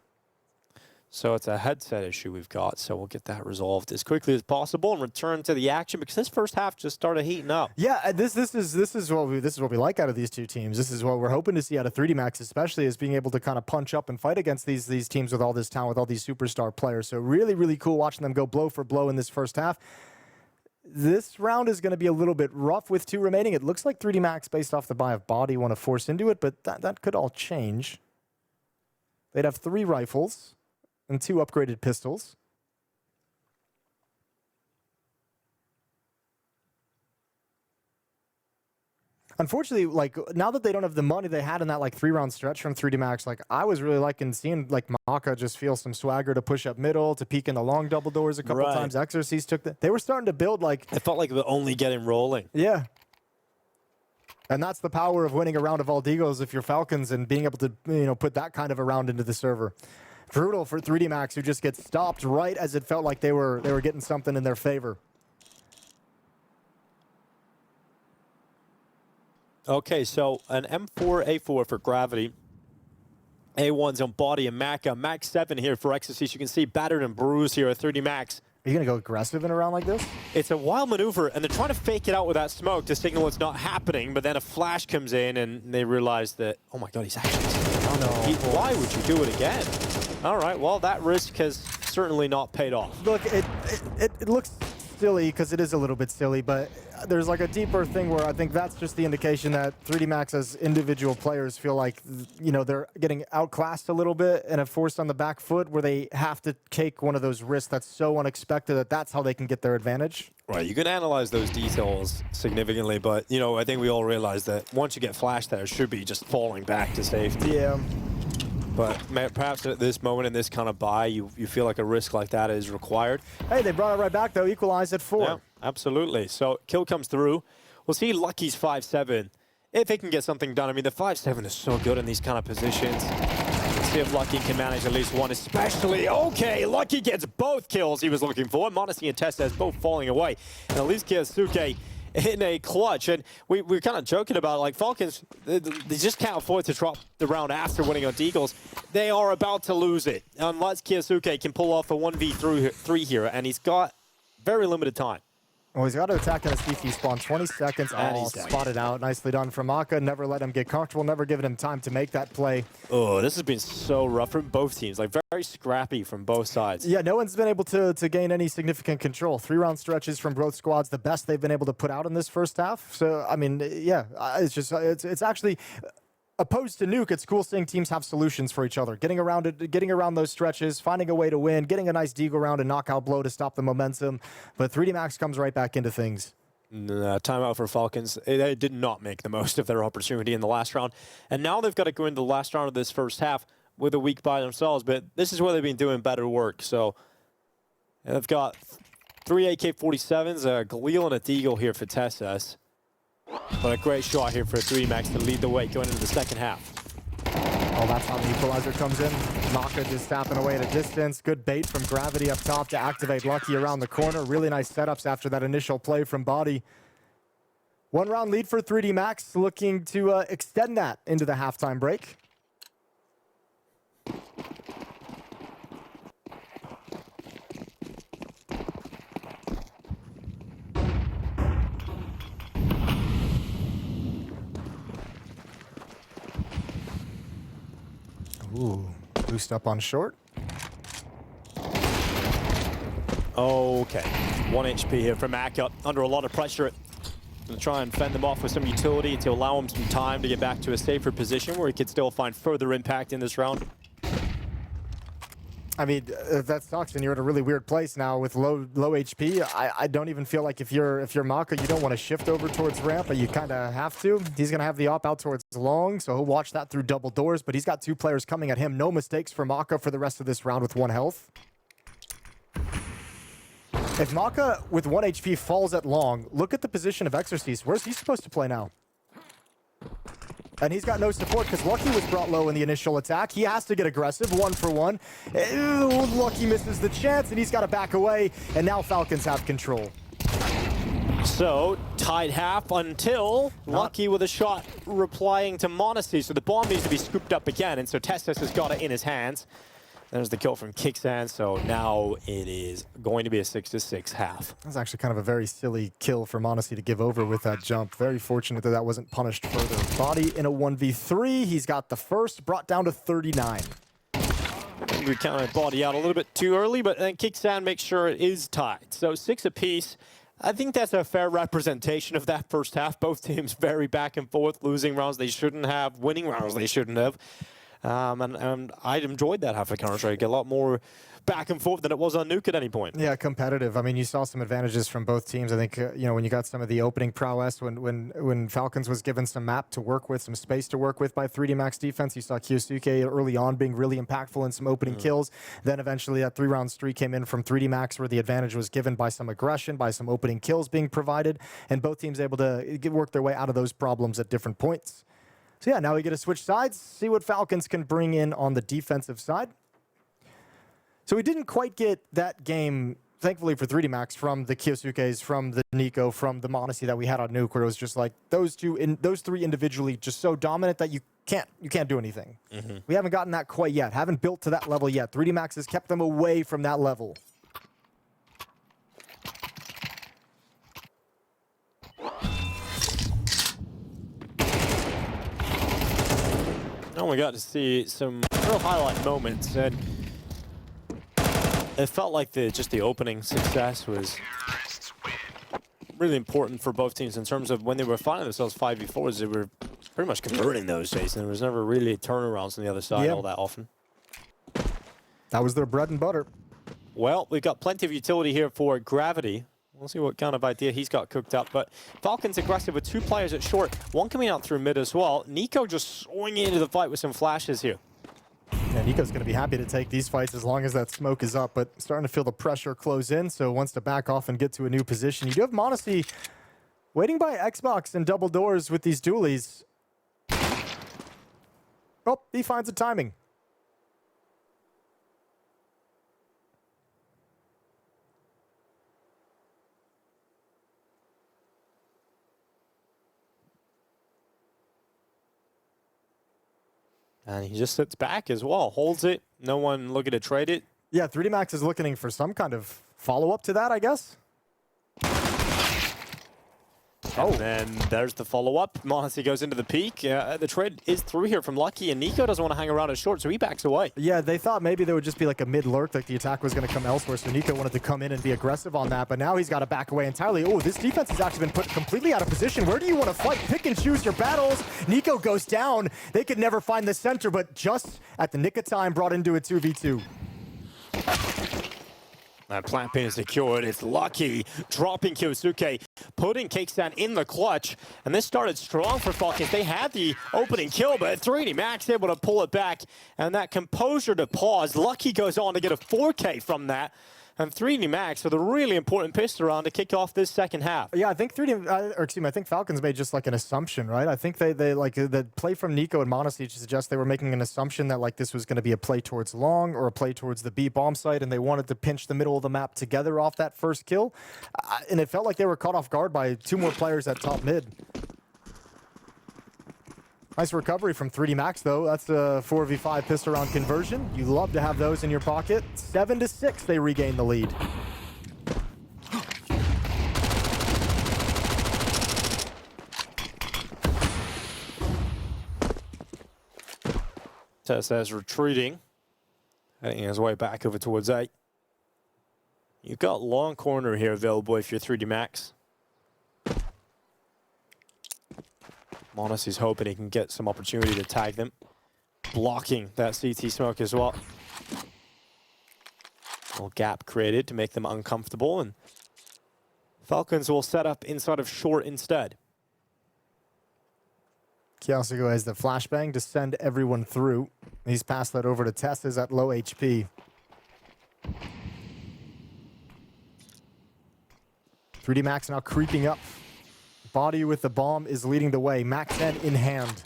So it's a headset issue we've got, so we'll get that resolved as quickly as possible and return to the action because this first half just started heating up. Yeah, this is what we like out of these two teams. This is what we're hoping to see out of 3D Max, especially, is being able to kind of punch up and fight against these teams with all this talent, with all these superstar players. So really, really cool watching them go blow for blow in this first half. This round is going to be a little bit rough with 2 remaining. It looks like 3D Max, based off the buy of Body, want to force into it, but that could all change. They'd have 3 rifles and 2 upgraded pistols. Unfortunately, like, now that they don't have the money they had in that like 3-round stretch from 3D Max, like, I was really liking seeing like Maka just feel some swagger to push up middle, to peek in the long double doors a couple times. Exorcist took they were starting to build like... It felt like it would only get him rolling. Yeah. And that's the power of winning a round of all deagles if you're Falcons and being able to, you know, put that kind of a round into the server. Brutal for 3D Max, who just gets stopped right as it felt like they were getting something in their favor. Okay, so an M4A4 for Gravity. A1's on Body and Maka. Max 7 here for Exorcist. You can see battered and bruised here at 3D Max. Are you going to go aggressive in a round like this? It's a wild maneuver, and they're trying to fake it out with that smoke to signal it's not happening, but then a flash comes in, and they realize that, oh my god, he's actually... Oh no. Why would you do it again? All right, well, that risk has certainly not paid off. Look, it looks silly because it is a little bit silly, but there's like a deeper thing where I think that's just the indication that 3D Max as individual players feel like, you know, they're getting outclassed a little bit and have forced on the back foot where they have to take one of those risks that's so unexpected that that's how they can get their advantage. Right, you can analyze those details significantly, but, you know, I think we all realize that once you get flashed there, it should be just falling back to safety. Yeah. But perhaps at this moment in this kind of buy, you feel like a risk like that is required. Hey, they brought it right back, though. Equalized at 4. Yeah, absolutely. So kill comes through. We'll see Lucky's 5-7. If he can get something done. I mean, the 5-7 is so good in these kind of positions. Let's see if Lucky can manage at least one, especially. Okay, Lucky gets both kills he was looking for. m0NESY and Testez both falling away. And at least KyoSuke in a clutch. And we're kind of joking about it, like Falcons, they just can't afford to drop the round after winning on Deagles. They are about to lose it unless KyoSuke can pull off a 1v3 here, and he's got very limited time. Well, he's got to attack in a CT spawn. 20 seconds. And all spotted out. Nicely done from Maka. Never let him get comfortable. Never given him time to make that play. Oh, this has been so rough from both teams. Like, very scrappy from both sides. Yeah, no one's been able to gain any significant control. 3-round stretches from both squads, the best they've been able to put out in this first half. So, I mean, yeah, it's actually... Opposed to Nuke, it's cool seeing teams have solutions for each other. Getting around those stretches, finding a way to win, getting a nice Deagle round and knockout blow to stop the momentum. But 3D Max comes right back into things. Timeout for Falcons. They did not make the most of their opportunity in the last round. And now they've got to go into the last round of this first half with a week by themselves. But this is where they've been doing better work. So they've got 3 AK-47s, a Galil and a Deagle here for Tessas. But a great shot here for 3D Max to lead the way going into the second half. Oh, that's how the equalizer comes in. Maka just tapping away at a distance. Good bait from Gravity up top to activate Lucky around the corner. Really nice setups after that initial play from Body. 1 round lead for 3D Max, looking to extend that into the halftime break. Ooh, boost up on short. Okay, 1 HP here from Maka, under a lot of pressure. Gonna try and fend them off with some utility to allow him some time to get back to a safer position where he could still find further impact in this round. I mean, that sucks, and you're in a really weird place now with low HP. I don't even feel like if you're Maka, you don't want to shift over towards ramp, but you kind of have to. He's going to have the op out towards long, so he'll watch that through double doors, but he's got 2 players coming at him. No mistakes for Maka for the rest of this round with 1 health. If Maka with 1 HP falls at long, look at the position of Exorcist. Where's he supposed to play now? And he's got no support because Lucky was brought low in the initial attack. He has to get aggressive, 1 for 1. Lucky misses the chance, and he's got to back away. And now Falcons have control. So, tied half until Lucky with a shot replying to m0NESY. So the bomb needs to be scooped up again, and so Testis has got it in his hands. There's the kill from Kicksan, so now it is going to be a 6-6 half. That's actually kind of a very silly kill for m0NESY to give over with that jump. Very fortunate that that wasn't punished further. Body in a 1v3. He's got the first, brought down to 39. We counted Body out a little bit too early, but then Kicksan makes sure it is tied. So 6 apiece. I think that's a fair representation of that first half. Both teams very back and forth, losing rounds they shouldn't have, winning rounds they shouldn't have. And I enjoyed that half of Counter-Strike. A lot more back and forth than it was on Nuke at any point. Yeah, competitive. I mean, you saw some advantages from both teams. I think, you know, when you got some of the opening prowess, when Falcons was given some map to work with, some space to work with by 3D Max defense, you saw KyoSuke early on being really impactful in some opening kills. Then eventually that 3-round streak came in from 3D Max where the advantage was given by some aggression, by some opening kills being provided, and both teams able to work their way out of those problems at different points. So yeah, now we get to switch sides, see what Falcons can bring in on the defensive side. So we didn't quite get that game, thankfully for 3D Max, from the KyoSukes, from the Nico, from the m0NESY that we had on Nuke, where it was just like those 3 individually just so dominant that you can't do anything. We haven't gotten that quite yet, haven't built to that level yet. 3D Max has kept them away from that level. And we got to see some real highlight moments, and it felt like just the opening success was really important for both teams in terms of when they were finding themselves 5v4s, they were pretty much converting those days, and there was never really turnarounds on the other side all that often. That was their bread and butter. Well, we've got plenty of utility here for Gravity. We'll see what kind of idea he's got cooked up, but Falcons aggressive with 2 players at short, 1 coming out through mid as well. Nico just swinging into the fight with some flashes here. Yeah, Nico's going to be happy to take these fights as long as that smoke is up, but starting to feel the pressure close in, so wants to back off and get to a new position. You do have MongolZ waiting by Xbox and double doors with these dualies. Oh, he finds the timing. And he just sits back as well, holds it. No one looking to trade it. Yeah, 3D Max is looking for some kind of follow-up to that, I guess. And then there's the follow-up. MongolZ goes into the peak. The trade is through here from Lucky, and Nico doesn't want to hang around as short, so he backs away. Yeah, they thought maybe there would just be like a mid-lurk, like the attack was going to come elsewhere, so Nico wanted to come in and be aggressive on that, but now he's got to back away entirely. Oh, this defense has actually been put completely out of position. Where do you want to fight? Pick and choose your battles. Nico goes down. They could never find the center, but just at the nick of time, brought into a 2v2. That plant pin is secured. It's Lucky dropping Kyosuke, putting Cakestand in the clutch. And this started strong for Falcons. They had the opening kill, but 3D Max able to pull it back. And that composure to pause. Lucky goes on to get a 4K from that. And 3D Max with a really important pistol round to kick off this second half. Yeah, I think I think Falcons made just like an assumption, right? I think they like the play from Nico and MongolZ suggests they were making an assumption that like this was going to be a play towards long or a play towards the B bomb site, and they wanted to pinch the middle of the map together off that first kill. And it felt like they were caught off guard by 2 more players at top mid. Nice recovery from 3D Max, though. That's a 4v5 pistol round conversion. You love to have those in your pocket. 7-6, they regain the lead. Tessa's retreating, heading his way back over towards A. You've got long corner here available if you're 3D Max. MongolZ's hoping he can get some opportunity to tag them. Blocking that CT smoke as well. Little gap created to make them uncomfortable, and Falcons will set up inside of short instead. Kiosigo has the flashbang to send everyone through. He's passed that over to Tessa's at low HP. 3D Max now creeping up. Body with the bomb is leading the way. Max 10 in hand.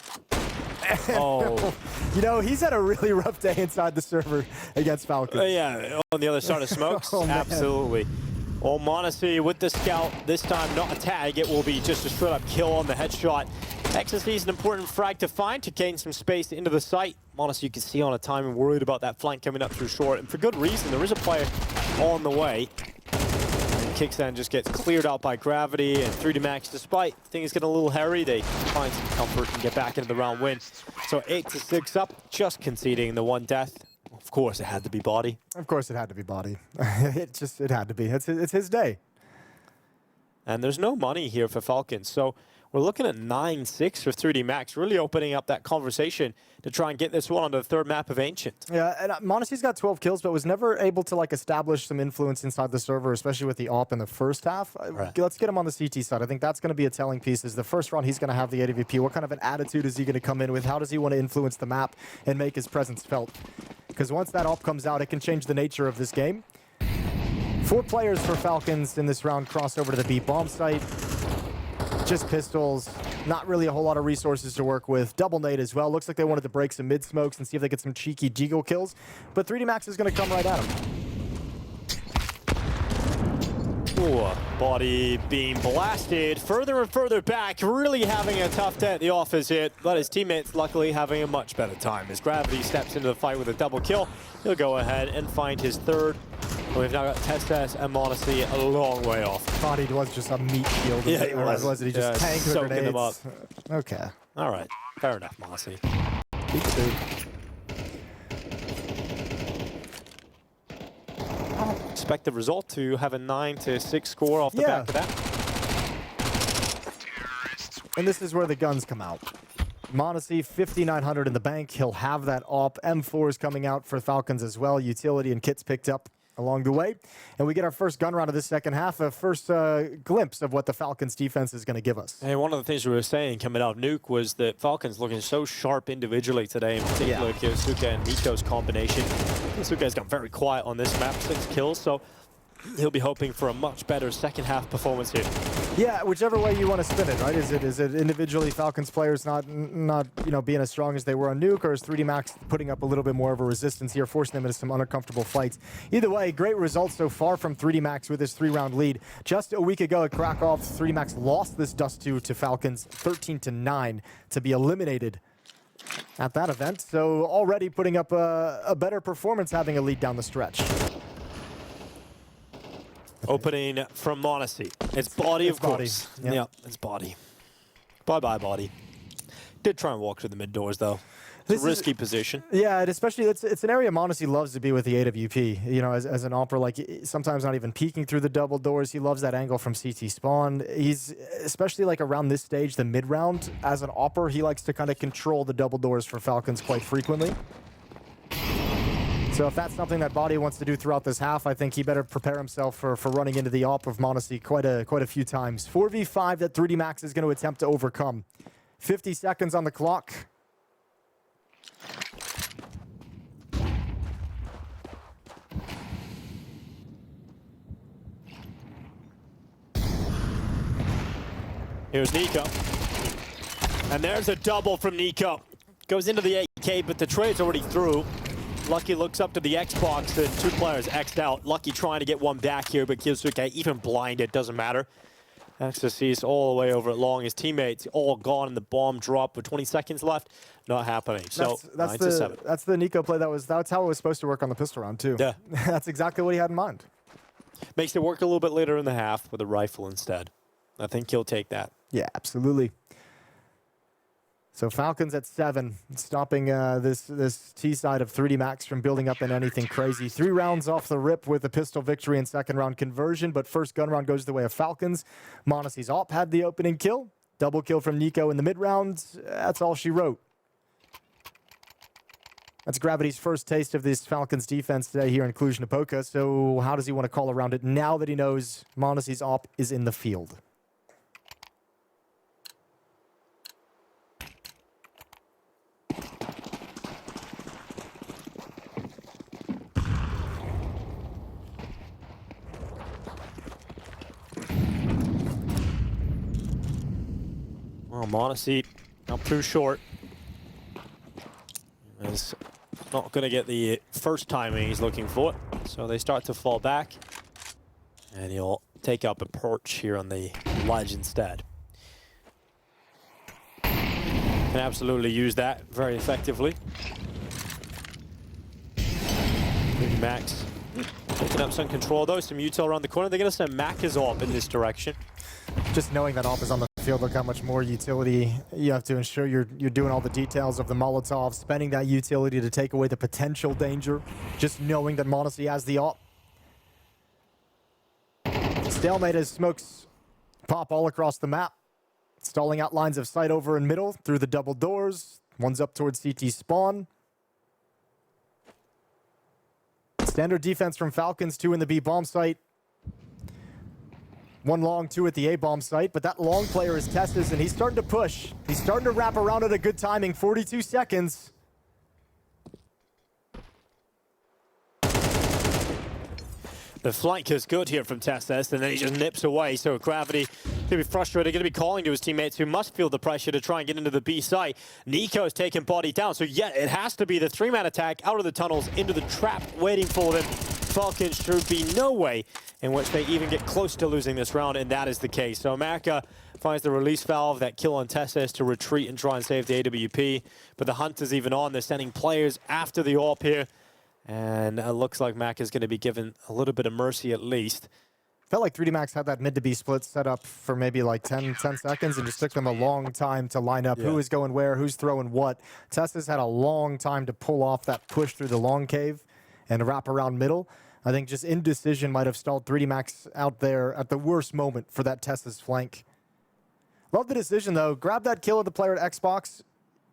Oh. You know, he's had a really rough day inside the server against Falcons. Yeah, on the other side of smokes. Oh, absolutely. Well, MongolZ with the scout, this time not a tag, it will be just a straight up kill on the headshot. XSC is an important frag to find to gain some space into the site. MongolZ, you can see on a time and worried about that flank coming up through short, and for good reason. There is a player on the way. Kickstand just gets cleared out by Gravity, and 3D Max, despite things getting a little hairy, they find some comfort and get back into the round win. So 8-6 up, just conceding the 1 death. Of course, it had to be body. Of course, it had to be body. it had to be. It's his day. And there's no money here for Falcons, so we're looking at 9-6 for 3D Max, really opening up that conversation to try and get this one on the 3rd map of Ancient. Yeah, and MongolZ's got 12 kills, but was never able to like establish some influence inside the server, especially with the AWP in the first half. Right. Let's get him on the CT side. I think that's going to be a telling piece. Is the first round he's going to have the AWP. What kind of an attitude is he going to come in with? How does he want to influence the map and make his presence felt? Because once that AWP comes out, it can change the nature of this game. 4 players for Falcons in this round cross over to the B bomb site. Just pistols, not really a whole lot of resources to work with. Double nade as well. Looks like they wanted to break some mid smokes and see if they get some cheeky deagle kills. But 3D Max is going to come right at him. Ooh, body being blasted further and further back, really having a tough day at the office here, but his teammates luckily having a much better time. As Gravity steps into the fight with a double kill, he'll go ahead and find his 3rd. We've now got Testes and MongolZ a long way off. Body was just a meat shield. Yeah, it was. Wasn't he just tanked the soaking grenades? them up. Okay. All right, fair enough, MongolZ. Expect the result to have a 9-6 score off the back of that. And this is where the guns come out. MongolZ, 5,900 in the bank. He'll have that op. M4 is coming out for Falcons as well. Utility and kits picked up along the way. And we get our first gun round of this second half, a first glimpse of what the Falcons defense is going to give us. And one of the things we were saying coming out of Nuke was that Falcons looking so sharp individually today, in particular KyoSuke and Nico's combination. KyoSuke's got very quiet on this map, 6 kills, so he'll be hoping for a much better second half performance here. Yeah, whichever way you want to spin it, right? Is it individually Falcons players not being as strong as they were on Nuke, or is 3D Max putting up a little bit more of a resistance here, forcing them into some uncomfortable fights? Either way, great results so far from 3D Max with his 3-round lead. Just a week ago at Krakow, 3D Max lost this Dust2 to Falcons 13-9 to be eliminated at that event. So already putting up a better performance, having a lead down the stretch. Opening from MongolZ. It's body, of course. Yep, it's body. Bye-bye, body. Did try and walk through the mid doors, though. It's a risky position. Yeah, and especially it's an area MongolZ loves to be with the AWP. You know, as an opera, like sometimes not even peeking through the double doors. He loves that angle from CT spawn. He's especially like around this stage, the mid round. As an opera, he likes to kind of control the double doors for Falcons quite frequently. So if that's something that Body wants to do throughout this half, I think he better prepare himself for running into the op of MongolZ quite a few times. 4v5 that 3D Max is going to attempt to overcome. 50 seconds on the clock. Here's Nico. And there's a double from Nico. Goes into the AK, but the trade's already through. Lucky looks up to the Xbox, and 2 players X'd out. Lucky trying to get one back here, but KyoSuke even blinded, doesn't matter. X's all the way over at long. His teammates all gone, and the bomb drop with 20 seconds left. Not happening. So that's the Nico play. That's how it was supposed to work on the pistol round too. Yeah. That's exactly what he had in mind. Makes it work a little bit later in the half with a rifle instead. I think he'll take that. Yeah, absolutely. So Falcons at 7, stopping this T side of 3D Max from building up in anything crazy. 3 rounds off the rip with a pistol victory and second round conversion, but first gun round goes the way of Falcons. MongolZ's op had the opening kill. Double kill from Nico in the mid rounds. That's all she wrote. That's Gravity's first taste of this Falcons defense today here in Cluj-Napoca. So how does he want to call around it now that he knows MongolZ's op is in the field? Well, MongolZ up too short. He's not going to get the first timing he's looking for. So they start to fall back. And he'll take up a perch here on the ledge instead. Can absolutely use that very effectively. Max picking up some control though. Some util around the corner. They're going to send Mac's op in this direction. Just knowing that op is on the field, look how much more utility you have to ensure you're doing all the details of the Molotov, spending that utility to take away the potential danger, just knowing that MongolZ has the op. Stalemate as smokes pop all across the map, stalling out lines of sight over in middle through the double doors. One's up towards CT spawn. Standard defense from Falcons, 2 in the B bomb site. 1 long, 2 at the A bomb site, but that long player is Testis, and he's starting to push. He's starting to wrap around at a good timing, 42 seconds. The flank is good here from Testis, and then he just nips away. So Gravity going to be frustrated, going to be calling to his teammates who must feel the pressure to try and get into the B site. Nico's taking body down, so yeah, it has to be the 3-man attack out of the tunnels into the trap waiting for them. Falcons should be no way in which they even get close to losing this round, and that is the case. So America finds the release valve, that kill on Testis to retreat and try and save the AWP. But the hunt is even on. They're sending players after the AWP here. And it looks like Mac is going to be given a little bit of mercy at least. Felt like 3D Max had that mid to B split set up for maybe like 10 seconds and just took them a long time to line up who is going where, who's throwing what. Testis had a long time to pull off that push through the long cave and wrap around middle. I think just indecision might have stalled 3D Max out there at the worst moment for that Testis flank. Love the decision though. Grab that kill of the player at Xbox.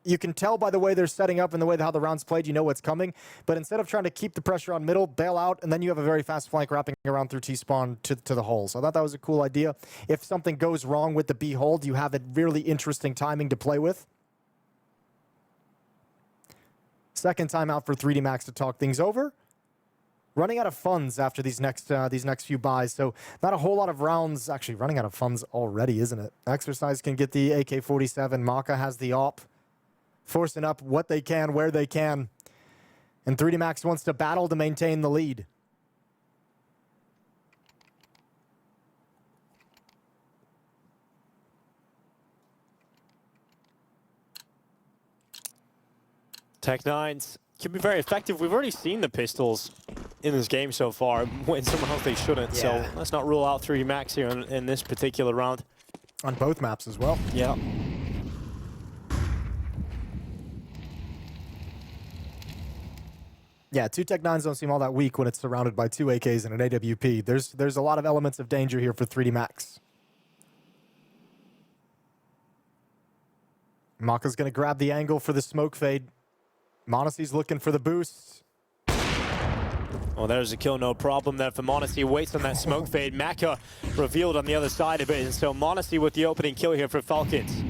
You can tell by the way they're setting up and the way how the round's played, you know what's coming. But instead of trying to keep the pressure on middle, bail out, and then you have a very fast flank wrapping around through T-spawn to the hole. So I thought that was a cool idea. If something goes wrong with the B hold, you have a really interesting timing to play with. Second timeout for 3D Max to talk things over. Running out of funds after these next few buys, so not a whole lot of rounds. Actually, running out of funds already, isn't it? Exercise can get the AK-47. Maka has the AWP. Forcing up what they can, where they can. And 3D Max wants to battle to maintain the lead. Tech9s can be very effective. We've already seen the pistols in this game so far, when someone else they shouldn't. So let's not rule out 3D Max here in this particular round. On both maps as well. Yeah. Yeah, two Tech9s don't seem all that weak when it's surrounded by two AKs and an AWP. There's a lot of elements of danger here for 3D Max. Maka's going to grab the angle for the smoke fade. m0NESY's looking for the boost. Well, there's a kill, no problem there for m0NESY. Waits on that smoke fade. Maka revealed on the other side of it, and so m0NESY with the opening kill here for Falcons.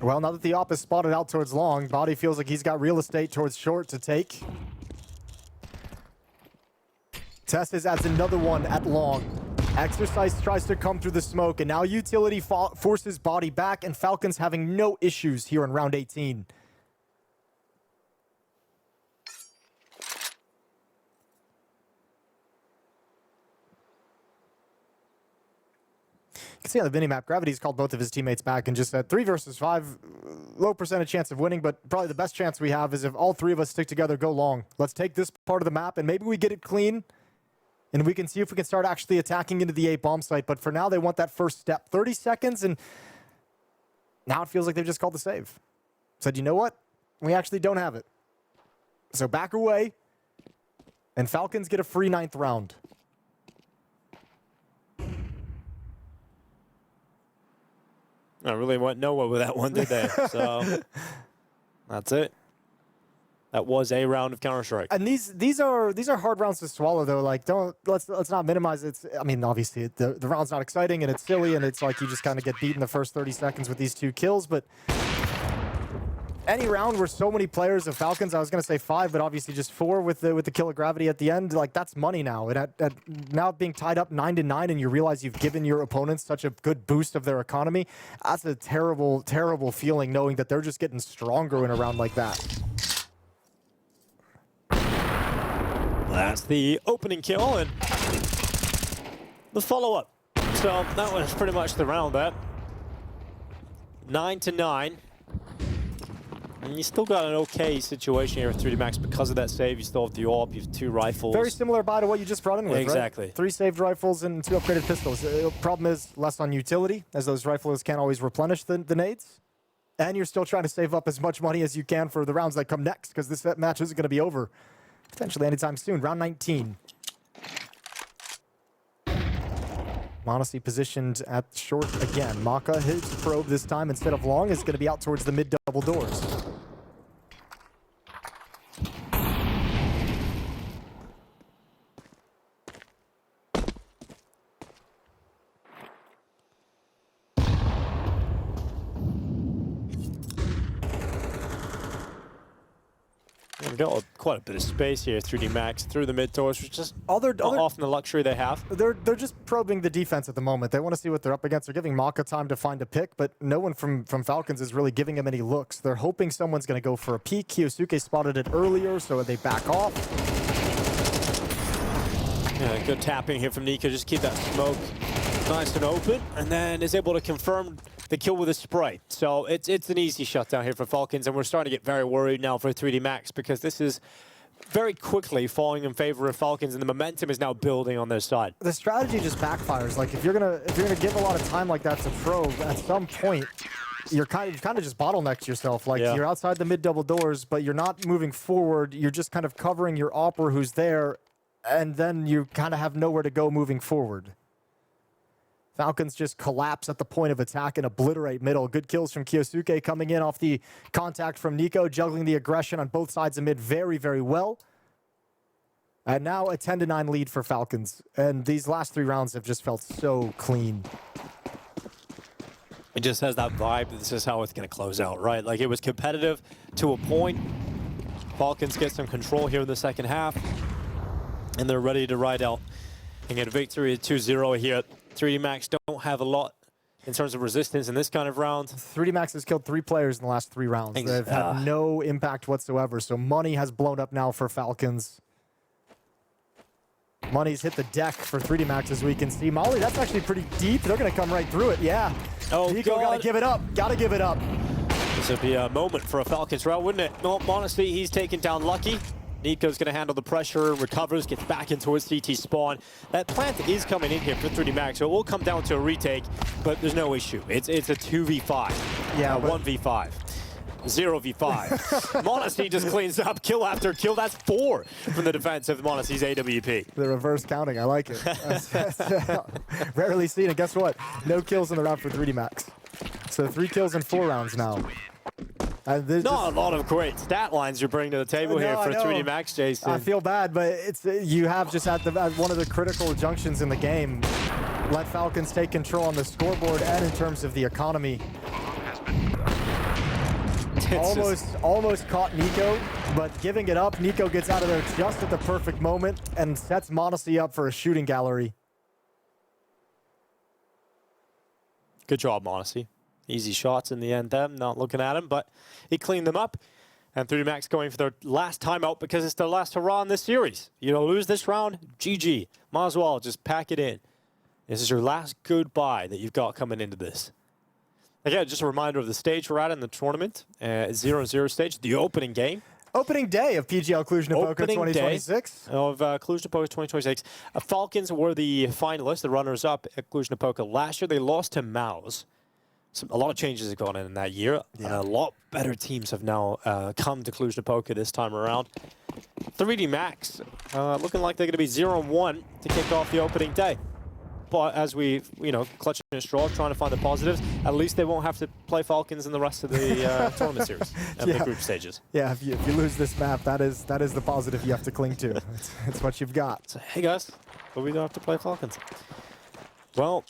Well, now that the AWP is spotted out towards long, Body feels like he's got real estate towards short to take. Testis adds another one at long. Exercise tries to come through the smoke, and now Utility forces Body back, and Falcons having no issues here in round 18. You can see on the minimap, Gravity's called both of his teammates back and just said 3 versus 5, low percentage chance of winning, but probably the best chance we have is if all 3 of us stick together, go long. Let's take this part of the map and maybe we get it clean and we can see if we can start actually attacking into the A bomb site. But for now, they want that first step. 30 seconds, and now it feels like they've just called the save. Said, you know what? We actually don't have it. So back away, and Falcons get a free 9th round. I really went nowhere with that one, did they? So that's it. That was a round of Counter-Strike. And these are hard rounds to swallow though. Like let's not minimize it. I mean, obviously the round's not exciting and it's silly and it's like you just kind of get beat in the first 30 seconds with these 2 kills, but any round where so many players of Falcons, I was gonna say 5, but obviously just 4 with the kill of Gravity at the end, like that's money now. And at now being tied up 9-9 and you realize you've given your opponents such a good boost of their economy, that's a terrible, terrible feeling knowing that they're just getting stronger in a round like that. That's the opening kill and the follow-up. So that was pretty much the round there. 9-9. And you still got an okay situation here with 3D Max because of that save. You still have the AWP, you have 2 rifles. Very similar buy to what you just brought in with, exactly. Right? 3 saved rifles and 2 upgraded pistols. The problem is less on utility, as those rifles can't always replenish the nades. And you're still trying to save up as much money as you can for the rounds that come next, because this match isn't going to be over potentially anytime soon. Round 19. m0NESY positioned at short again. Maka, his probe this time instead of long, is going to be out towards the mid double doors. We've got quite a bit of space here. 3D Max through the mid doors, which is often the luxury they have. They're just probing the defense at the moment. They want to see what they're up against. They're giving Maka time to find a pick, but no one from Falcons is really giving him any looks. They're hoping someone's going to go for a peek. Kyosuke spotted it earlier, so they back off. Yeah, good tapping here from Nika. Just keep that smoke nice and open, and then is able to confirm the kill with a spray. So it's an easy shutdown here for Falcons, and we're starting to get very worried now for 3D Max because this is very quickly falling in favor of Falcons, and the momentum is now building on their side. The strategy just backfires. Like if you're gonna give a lot of time like that to probe, at some point you're kind of just bottlenecked yourself. Like you're outside the mid double doors, but you're not moving forward. You're just kind of covering your opera who's there, and then you kind of have nowhere to go moving forward. Falcons just collapse at the point of attack and obliterate middle. Good kills from Kyosuke coming in off the contact from Nico, juggling the aggression on both sides of mid very, very well. And now a 10-9 lead for Falcons. And these last 3 rounds have just felt so clean. It just has that vibe. This is how it's going to close out, right? Like, it was competitive to a point. Falcons get some control here in the second half. And they're ready to ride out and get a victory at 2-0 here. 3D Max don't have a lot in terms of resistance in this kind of round. 3D Max has killed 3 players in the last 3 rounds. They've had no impact whatsoever. So money has blown up now for Falcons. Money's hit the deck for 3D Max, as we can see. Molly, that's actually pretty deep. They're going to come right through it. Yeah. Oh, Nico got to give it up. Got to give it up. This would be a moment for a Falcons round, wouldn't it? No, honestly, he's taken down Lucky. Nico's going to handle the pressure, recovers, gets back into his CT spawn. That plant is coming in here for 3D Max, so it will come down to a retake, but there's no issue. It's a 2v5. Yeah, 1v5. 0v5. MongolZ just cleans up kill after kill. That's 4 from the defense of MongolZ's AWP. The reverse counting, I like it. Rarely seen, and guess what? No kills in the round for 3D Max. So 3 kills in 4 rounds now. Not a lot of great stat lines you're bringing to the table here for 3D Max, Jason. I feel bad, but it's you have just at one of the critical junctions in the game, let Falcons take control on the scoreboard and in terms of the economy. Almost caught Nico, but giving it up, Nico gets out of there just at the perfect moment and sets MongolZ up for a shooting gallery. Good job, MongolZ. Easy shots in the end there, not looking at him, but he cleaned them up. And 3D Max going for their last timeout because it's their last hurrah in this series. You know, lose this round, GG. Might as well just pack it in. This is your last goodbye that you've got coming into this. Again, just a reminder of the stage we're at in the tournament. 0-0 stage, the opening game. Opening day of PGL Cluj-Napoca 2026. Of Cluj-Napoca 2026. Falcons were the finalists, the runners-up at Cluj-Napoca last year. They lost to MOUZ. A lot of changes have gone in that year. Yeah. A lot better teams have now come to Cluj-Napoca this time around. 3D Max looking like they're going to be 0-1 to kick off the opening day. But as we, clutching a straw, trying to find the positives, at least they won't have to play Falcons in the rest of the tournament series and the group stages. Yeah, if you lose this map, that is the positive you have to cling to. It's what you've got. So, hey guys, but we don't have to play Falcons. Well,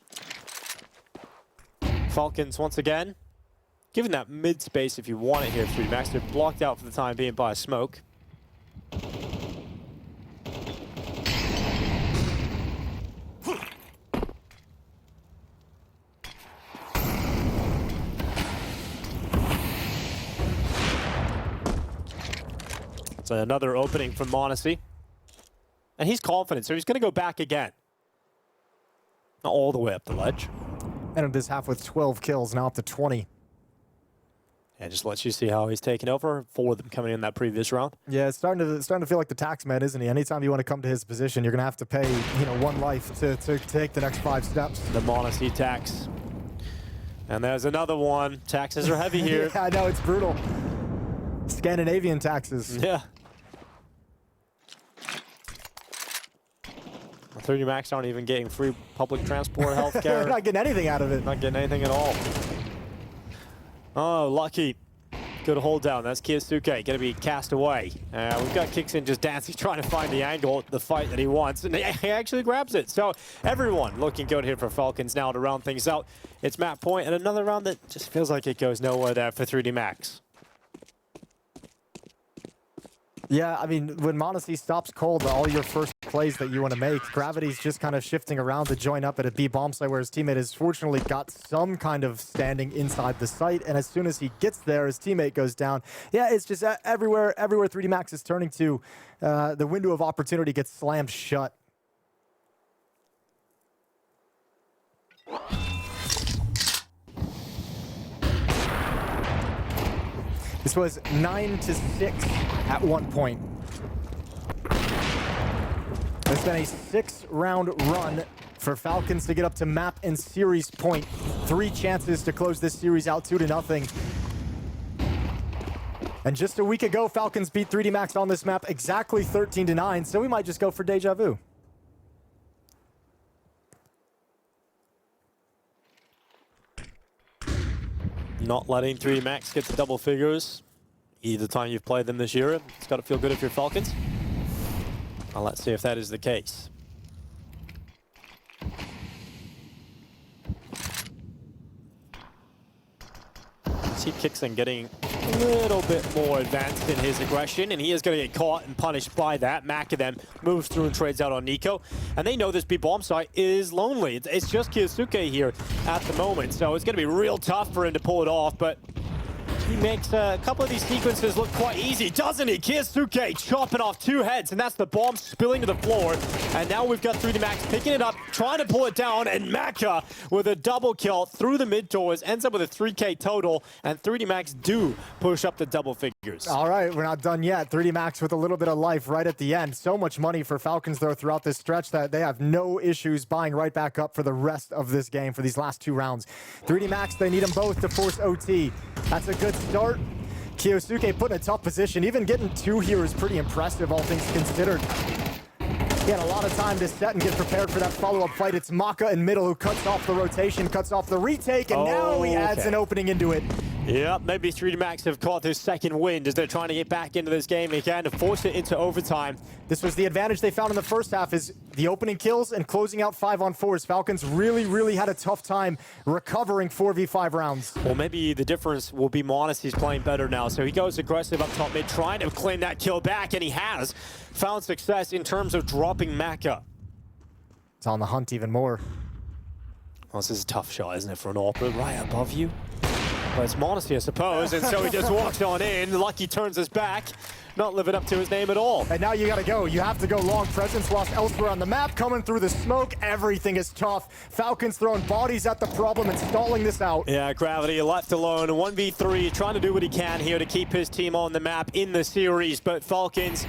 Falcons once again, given that mid space if you want it here, 3D Max, they're blocked out for the time being by a smoke. So another opening from MongolZ. And he's confident, so he's going to go back again. Not all the way up the ledge. Ended this half with 12 kills, now up to 20. Yeah, just lets you see how he's taken over. 4 of them coming in that previous round. Yeah, it's starting to feel like the tax man, isn't he? Anytime you want to come to his position, you're going to have to pay, 1 life to take the next 5 steps. The MongolZ tax. And there's another one. Taxes are heavy here. Yeah, I know, it's brutal. Scandinavian taxes. Yeah. 3D Max aren't even getting free public transport, healthcare. They're not getting anything out of it. Not getting anything at all. Oh, Lucky. Good hold down. That's Kyosuke going to be cast away. We've got Kixin just dancing, trying to find the angle, the fight that he wants, and he actually grabs it. So everyone looking good here for Falcons now to round things out. It's map point and another round that just feels like it goes nowhere there for 3D Max. Yeah, I mean, when MongolZ stops cold, all your first plays that you want to make, Gravity's just kind of shifting around to join up at a B bomb site where his teammate has fortunately got some kind of standing inside the site, and as soon as he gets there, his teammate goes down. Yeah, it's just everywhere 3D Max is turning to, the window of opportunity gets slammed shut. This was 9-6 at one point. It's been a 6-round run for Falcons to get up to map and series point. 3 chances to close this series out 2-0. And just a week ago, Falcons beat 3D Max on this map exactly 13-9, so we might just go for deja vu. Not letting 3D Max get to double figures either time you've played them this year. It's got to feel good if you're Falcons. Well, let's see if that is the case. See Kixon getting a little bit more advanced in his aggression, and he is going to get caught and punished by that. Maka then moves through and trades out on Nico, and they know this B bomb site is lonely. It's just Kiyosuke here at the moment, so it's going to be real tough for him to pull it off, but he makes a couple of these sequences look quite easy, doesn't he? Kiyosuke chopping off 2 heads, and that's the bomb spilling to the floor. And now we've got 3D Max picking it up, trying to pull it down, and Maka with a double kill through the mid doors, ends up with a 3K total, and 3D Max do push up the double figures. All right, we're not done yet. 3D Max with a little bit of life right at the end. So much money for Falcons, though, throughout this stretch that they have no issues buying right back up for the rest of this game for these last 2 rounds. 3D Max, they need them both to force OT. That's a good start. Kiyosuke put in a tough position. Even getting 2 here is pretty impressive, all things considered. He had a lot of time to set and get prepared for that follow-up fight. It's Maka in middle who cuts off the rotation, cuts off the retake, and now he adds an opening into it. Yeah, maybe 3D Max have caught their second wind as they're trying to get back into this game again to force it into overtime. This was the advantage they found in the first half, is the opening kills and closing out 5-on-4s. Falcons really had a tough time recovering 4v5 rounds. Well, maybe the difference will be MongolZ. He's playing better now, so he goes aggressive up top mid, trying to claim that kill back, and he has found success in terms of dropping Maka. It's on the hunt even more. Well, this is a tough shot, isn't it, for an AWP right above you? But it's MongolZ, I suppose, and so he just walks on in. Lucky turns his back, not living up to his name at all. And now you gotta go. You have to go long. Presence lost elsewhere on the map, coming through the smoke. Everything is tough. Falcons throwing bodies at the problem and stalling this out. Yeah, Gravity left alone. 1v3, trying to do what he can here to keep his team on the map in the series, but Falcons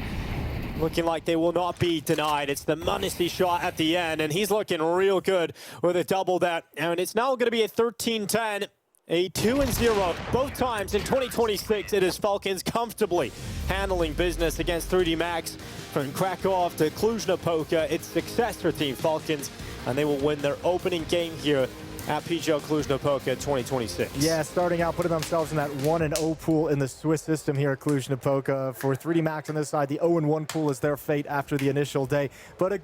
looking like they will not be denied. It's the MongolZ shot at the end, and he's looking real good with a double that. And it's now going to be a 13-10. A 2-0, both times in 2026. It is Falcons comfortably handling business against 3D Max. From Krakow to Cluj-Napoca, it's success for Team Falcons, and they will win their opening game here at PGL Cluj-Napoca 2026. Yeah, starting out, putting themselves in that 1-0 pool in the Swiss system here at Cluj-Napoca. For 3D Max on this side, the 0-1 pool is their fate after the initial day. But a